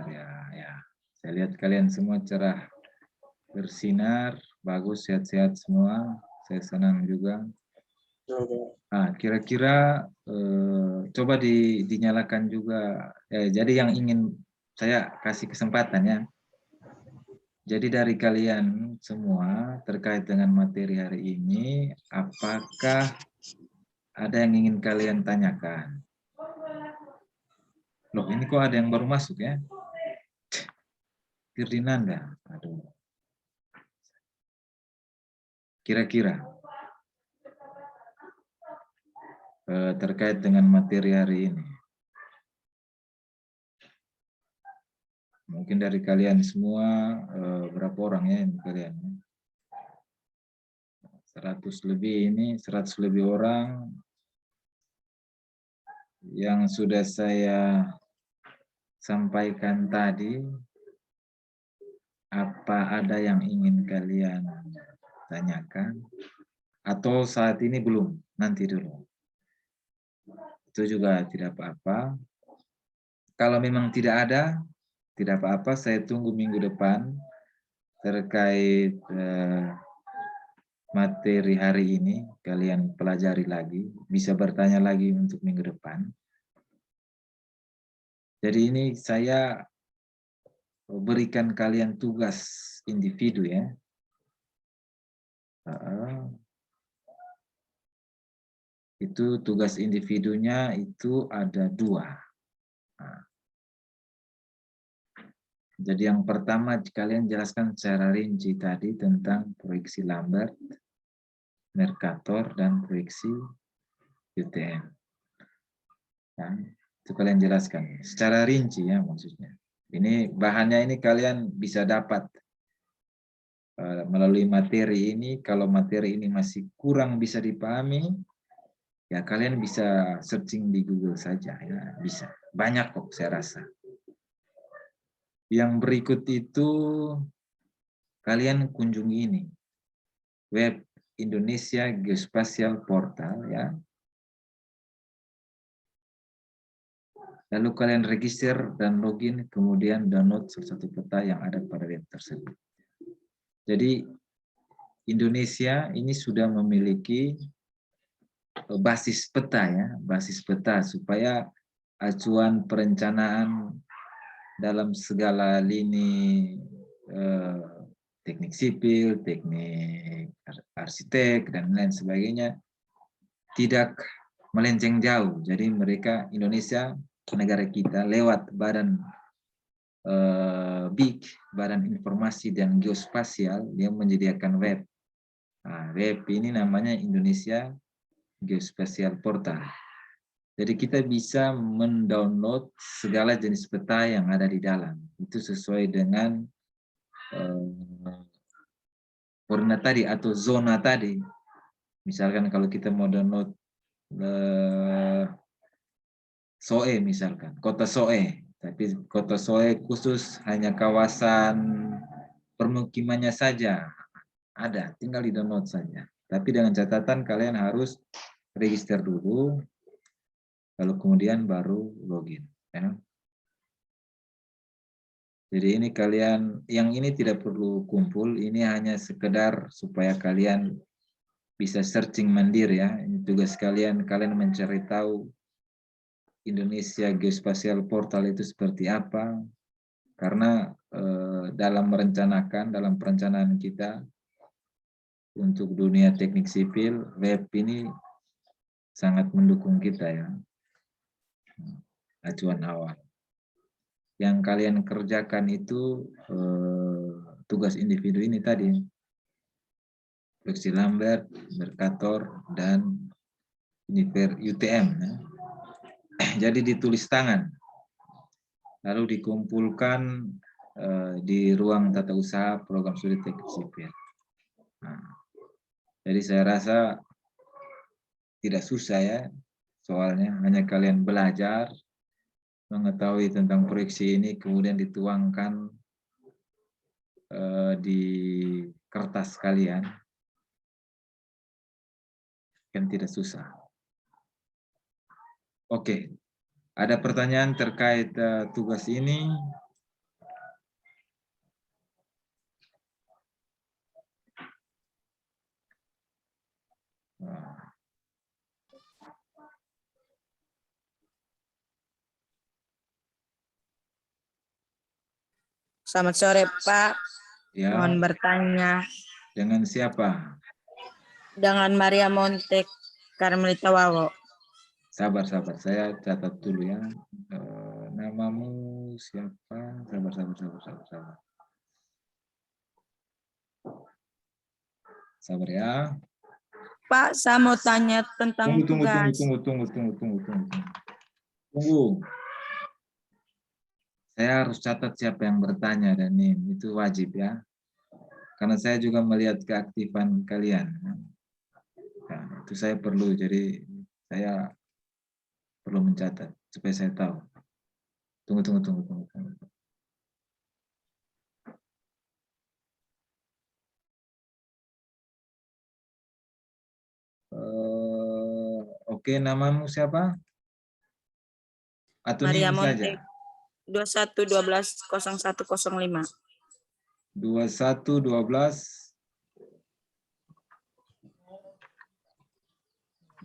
ya. Saya lihat kalian semua cerah, bersinar, bagus, sehat-sehat semua. Saya senang juga. Nah, kira-kira coba dinyalakan juga. Jadi yang ingin saya kasih kesempatan ya. Jadi dari kalian semua terkait dengan materi hari ini, apakah ada yang ingin kalian tanyakan? Loh, ini kok ada yang baru masuk ya? Firdinanda. Aduh. Kira-kira terkait dengan materi hari ini. Mungkin dari kalian semua, berapa orang ya ini kalian? 100 lebih ini, 100 lebih orang yang sudah saya sampaikan tadi. Apa ada yang ingin kalian tanyakan? Atau saat ini belum? Nanti dulu. Itu juga tidak apa-apa. Kalau memang tidak ada, tidak apa-apa, saya tunggu minggu depan terkait materi hari ini. Kalian pelajari lagi, bisa bertanya lagi untuk minggu depan. Jadi ini saya berikan kalian tugas individu ya. Itu tugas individunya itu ada 2. Nah, jadi yang pertama kalian jelaskan secara rinci tadi tentang proyeksi Lambert, Mercator, dan proyeksi UTM. Nah, itu kalian jelaskan secara rinci ya maksudnya. Ini bahannya ini kalian bisa dapat melalui materi ini. Kalau materi ini masih kurang bisa dipahami, ya kalian bisa searching di Google saja ya, bisa. Banyak kok saya rasa. Yang berikut itu kalian kunjungi ini, web Indonesia Geospatial Portal ya. Lalu kalian register dan login, kemudian download salah satu peta yang ada pada web tersebut. Jadi Indonesia ini sudah memiliki basis peta ya, basis peta supaya acuan perencanaan dalam segala lini teknik sipil, teknik arsitek, dan lain sebagainya tidak melenceng jauh. Jadi mereka, Indonesia, negara kita, lewat badan BIG, Badan Informasi dan Geospasial, dia menyediakan web. Nah, web ini namanya Indonesia Geospatial Portal. Jadi kita bisa mendownload segala jenis peta yang ada di dalam. Itu sesuai dengan koordinat tadi atau zona tadi. Misalkan kalau kita mau download Soe misalkan, kota Soe. Tapi kota Soe khusus hanya kawasan permukimannya saja. Ada, tinggal di-download saja. Tapi dengan catatan kalian harus register dulu, lalu kemudian baru login. Ya. Jadi ini kalian, yang ini tidak perlu kumpul, ini hanya sekedar supaya kalian bisa searching mandiri ya. Ini tugas kalian mencari tahu Indonesia Geospatial Portal itu seperti apa. Karena dalam perencanaan kita untuk dunia teknik sipil, web ini sangat mendukung kita ya. Acuan awal. Yang kalian kerjakan itu tugas individu ini tadi. Fleksi Lambert, Mercator, dan UTM. Ya. Jadi ditulis tangan, lalu dikumpulkan di ruang tata usaha program studi teknik sipil. Nah, jadi saya rasa tidak susah ya, soalnya hanya kalian belajar, mengetahui tentang proyeksi ini, kemudian dituangkan di kertas kalian, kan tidak susah. Oke, ada pertanyaan terkait tugas ini? Selamat sore, Pak. Ya. Mohon bertanya. Dengan siapa? Dengan Maria Montek, Karmelita Wawo. Sabar, saya catat dulu ya. Namamu siapa? Sabar. Sabar ya. Pak, saya mau tanya tentang tugas. Tunggu. Saya harus catat siapa yang bertanya dan ini itu wajib ya. Karena saya juga melihat keaktifan kalian. Nah, itu saya perlu, jadi saya perlu mencatat supaya saya tahu. Tunggu. Oke, namamu siapa? Atau Maria NIM Montek, saja? 21120105. 2112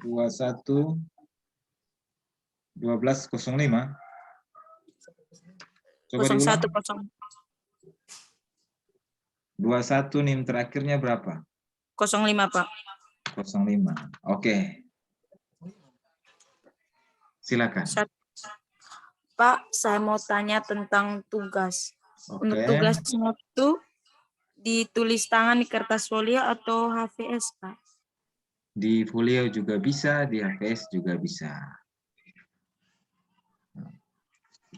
211205. Coba diulang. 01 21 NIM terakhirnya berapa? 05, Pak. 05. Oke. Silakan. Pak, saya mau tanya tentang tugas. Oke. Untuk tugasnya itu ditulis tangan di kertas folio atau HVS, Pak? Di folio juga bisa, di HVS juga bisa.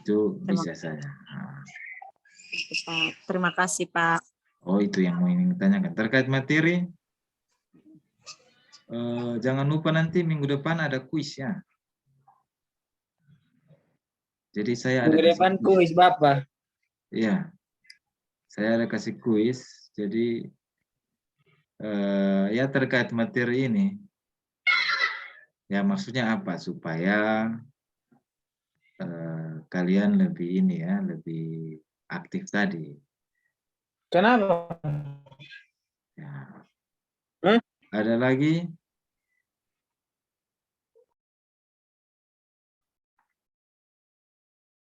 Itu bisa saja. Terima kasih, Pak. Oh, itu yang mau ingin tanyakan. Terkait materi, jangan lupa nanti minggu depan ada kuis ya. Jadi saya ada minggu depan kuis Bapak. Iya. Saya ada kasih kuis. Jadi ya terkait materi ini. Ya maksudnya apa? Supaya kalian lebih ini ya, lebih aktif tadi. Kenapa? Ya. Hah? Ada lagi?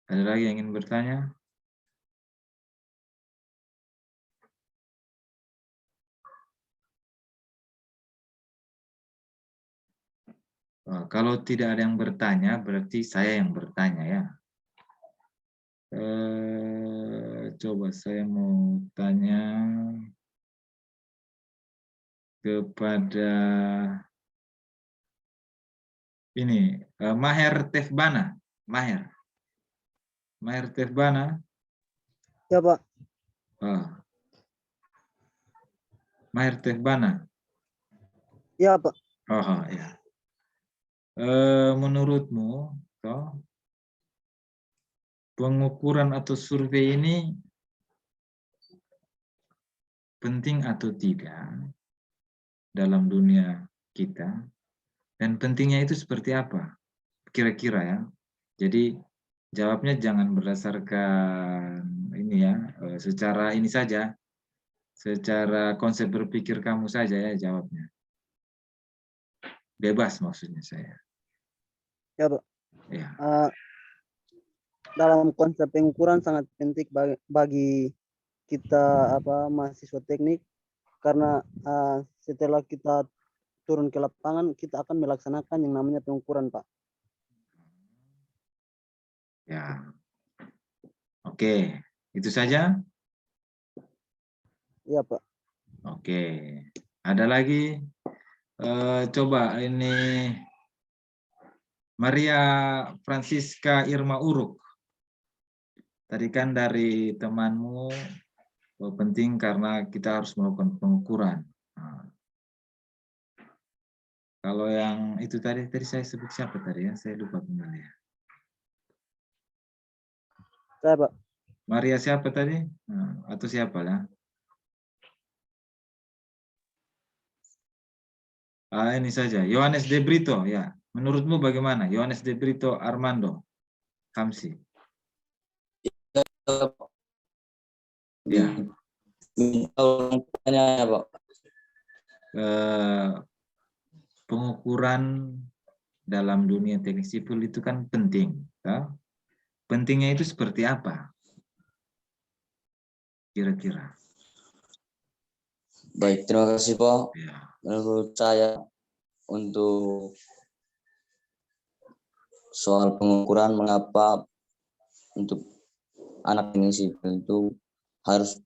Ada lagi yang ingin bertanya? Kalau tidak ada yang bertanya, berarti saya yang bertanya ya. Coba saya mau tanya kepada ini Maher Tefbana. Maher Tefbana. Ya, Pak. Maher Tefbana. Ya, Pak. Oh ya. Menurutmu, pengukuran atau survei ini penting atau tidak dalam dunia kita? Dan pentingnya itu seperti apa? Kira-kira ya. Jadi jawabnya jangan berdasarkan ini ya, secara ini saja, secara konsep berpikir kamu saja ya jawabnya. Bebas maksudnya saya. Ya, Pak. Ya. Dalam konsep pengukuran sangat penting bagi kita mahasiswa teknik, karena setelah kita turun ke lapangan kita akan melaksanakan yang namanya pengukuran, Pak. Ya. Oke, itu saja. Iya, Pak. Oke. Ada lagi? Coba ini Maria Francisca Irma Uruk. Tadi kan dari temanmu penting karena kita harus melakukan pengukuran. Nah, kalau yang itu tadi saya sebut siapa tadi ya? Saya lupa kembali ya. Saya, Pak. Maria siapa tadi? Nah, atau siapa lah? Ini saja, Yohanes de Brito ya. Menurutmu bagaimana? Yohanes de Brito Armando Kamsi. Ya. Tanya, Pak. Pengukuran dalam dunia teknik sipil itu kan penting. Ya? Pentingnya itu seperti apa? Kira-kira. Baik, terima kasih, Pak. Ya. Menurut saya untuk soal pengukuran mengapa untuk anak teknik sipil itu harus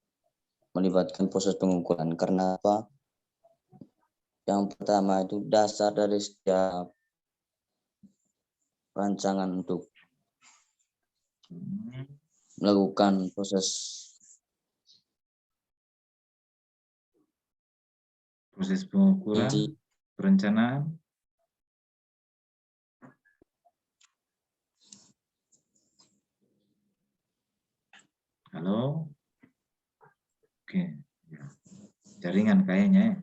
melibatkan proses pengukuran, karena apa? Yang pertama itu dasar dari setiap rancangan untuk melakukan proses pengukuran, perencanaan. Halo. Oke. Ya. Jaringan kayaknya.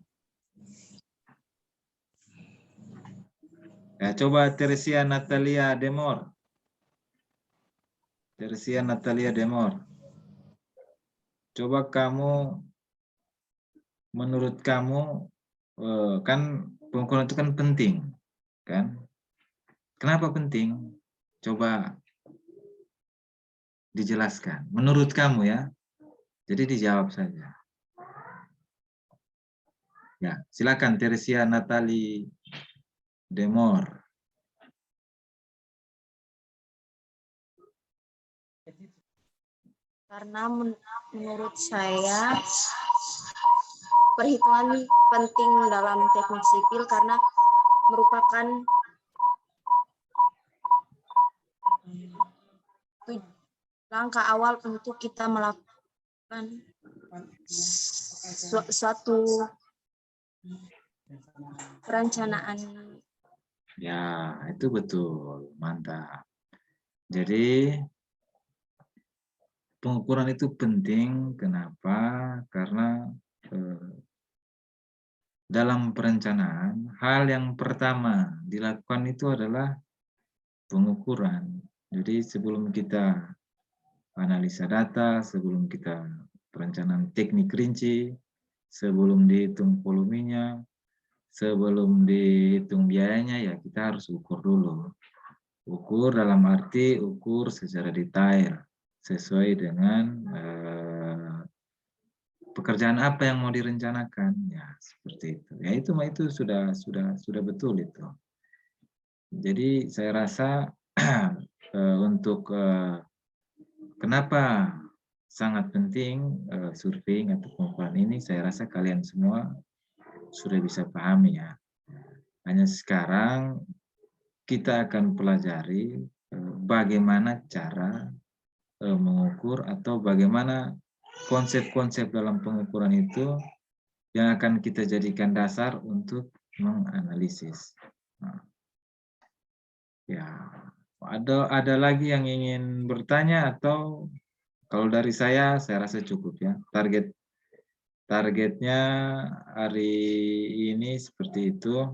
Ya, coba Teresia Natalia Demor. Teresia Natalia Demor. Coba kamu, menurut kamu, kan pengukuran itu kan penting, kan? Kenapa penting? Coba dijelaskan. Menurut kamu ya. Jadi dijawab saja. Ya, silakan Teresia Natalie Demor. Karena menurut saya perhitungan penting dalam teknik sipil karena merupakan langkah awal untuk kita melakukan suatu perencanaan. Ya, itu betul. Mantap. Jadi pengukuran itu penting. Kenapa? Karena dalam perencanaan, hal yang pertama dilakukan itu adalah pengukuran. Jadi sebelum kita analisa data, sebelum kita perencanaan teknik rinci, sebelum dihitung volumenya, sebelum dihitung biayanya, ya kita harus ukur dulu. Ukur dalam arti ukur secara detail, sesuai dengan pekerjaan apa yang mau direncanakan, ya seperti itu. Ya itu sudah betul itu. Jadi saya rasa untuk kenapa sangat penting survei atau pengukuran ini, saya rasa kalian semua sudah bisa pahami ya. Hanya sekarang kita akan pelajari bagaimana cara mengukur atau bagaimana konsep-konsep dalam pengukuran itu yang akan kita jadikan dasar untuk menganalisis. Nah, ya, ada lagi yang ingin bertanya atau kalau dari saya rasa cukup ya. Targetnya hari ini seperti itu.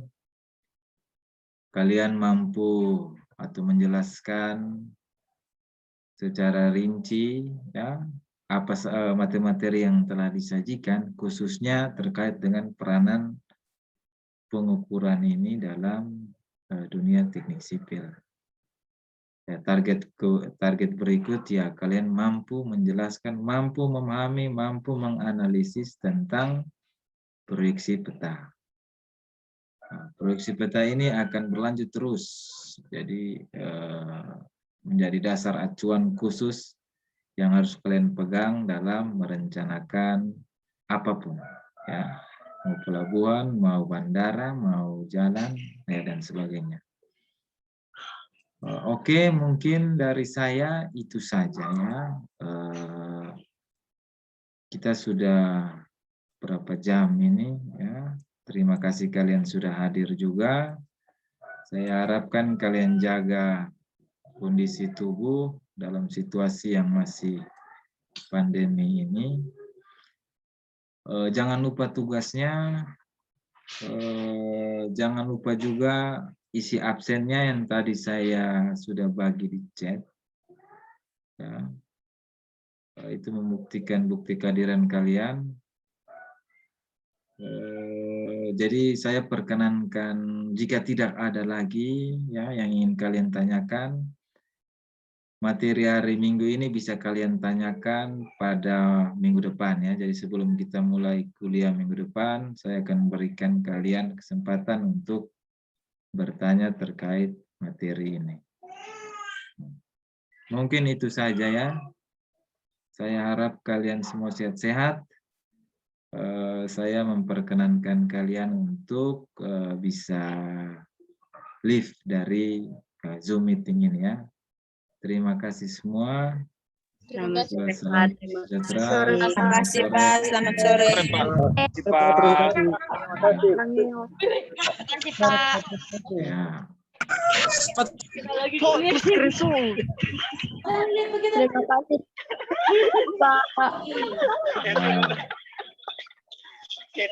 Kalian mampu atau menjelaskan secara rinci ya apa materi yang telah disajikan, khususnya terkait dengan peranan pengukuran ini dalam dunia teknik sipil. Ya, target berikut ya kalian mampu menjelaskan, mampu memahami, mampu menganalisis tentang proyeksi peta. Nah, proyeksi peta ini akan berlanjut terus, jadi menjadi dasar acuan khusus yang harus kalian pegang dalam merencanakan apapun, ya, mau pelabuhan, mau bandara, mau jalan, ya, dan sebagainya. Oke, mungkin dari saya itu saja ya. Kita sudah berapa jam ini ya. Terima kasih kalian sudah hadir juga. Saya harapkan kalian jaga kondisi tubuh dalam situasi yang masih pandemi ini. Jangan lupa tugasnya. Jangan lupa juga isi absennya yang tadi saya sudah bagi di chat. Ya. Itu membuktikan bukti kehadiran kalian. Jadi saya perkenankan jika tidak ada lagi ya yang ingin kalian tanyakan, materi hari Minggu ini bisa kalian tanyakan pada minggu depan ya. Jadi sebelum kita mulai kuliah minggu depan, saya akan berikan kalian kesempatan untuk bertanya terkait materi ini. Mungkin itu saja ya. Saya harap kalian semua sehat-sehat. Saya memperkenankan kalian untuk bisa live dari Zoom meeting ini ya. Terima kasih semua. Terima Salam kasih. sejahtera. Terima kasih, Pak. Selamat sore. Ya. Terima kasih,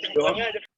Pak.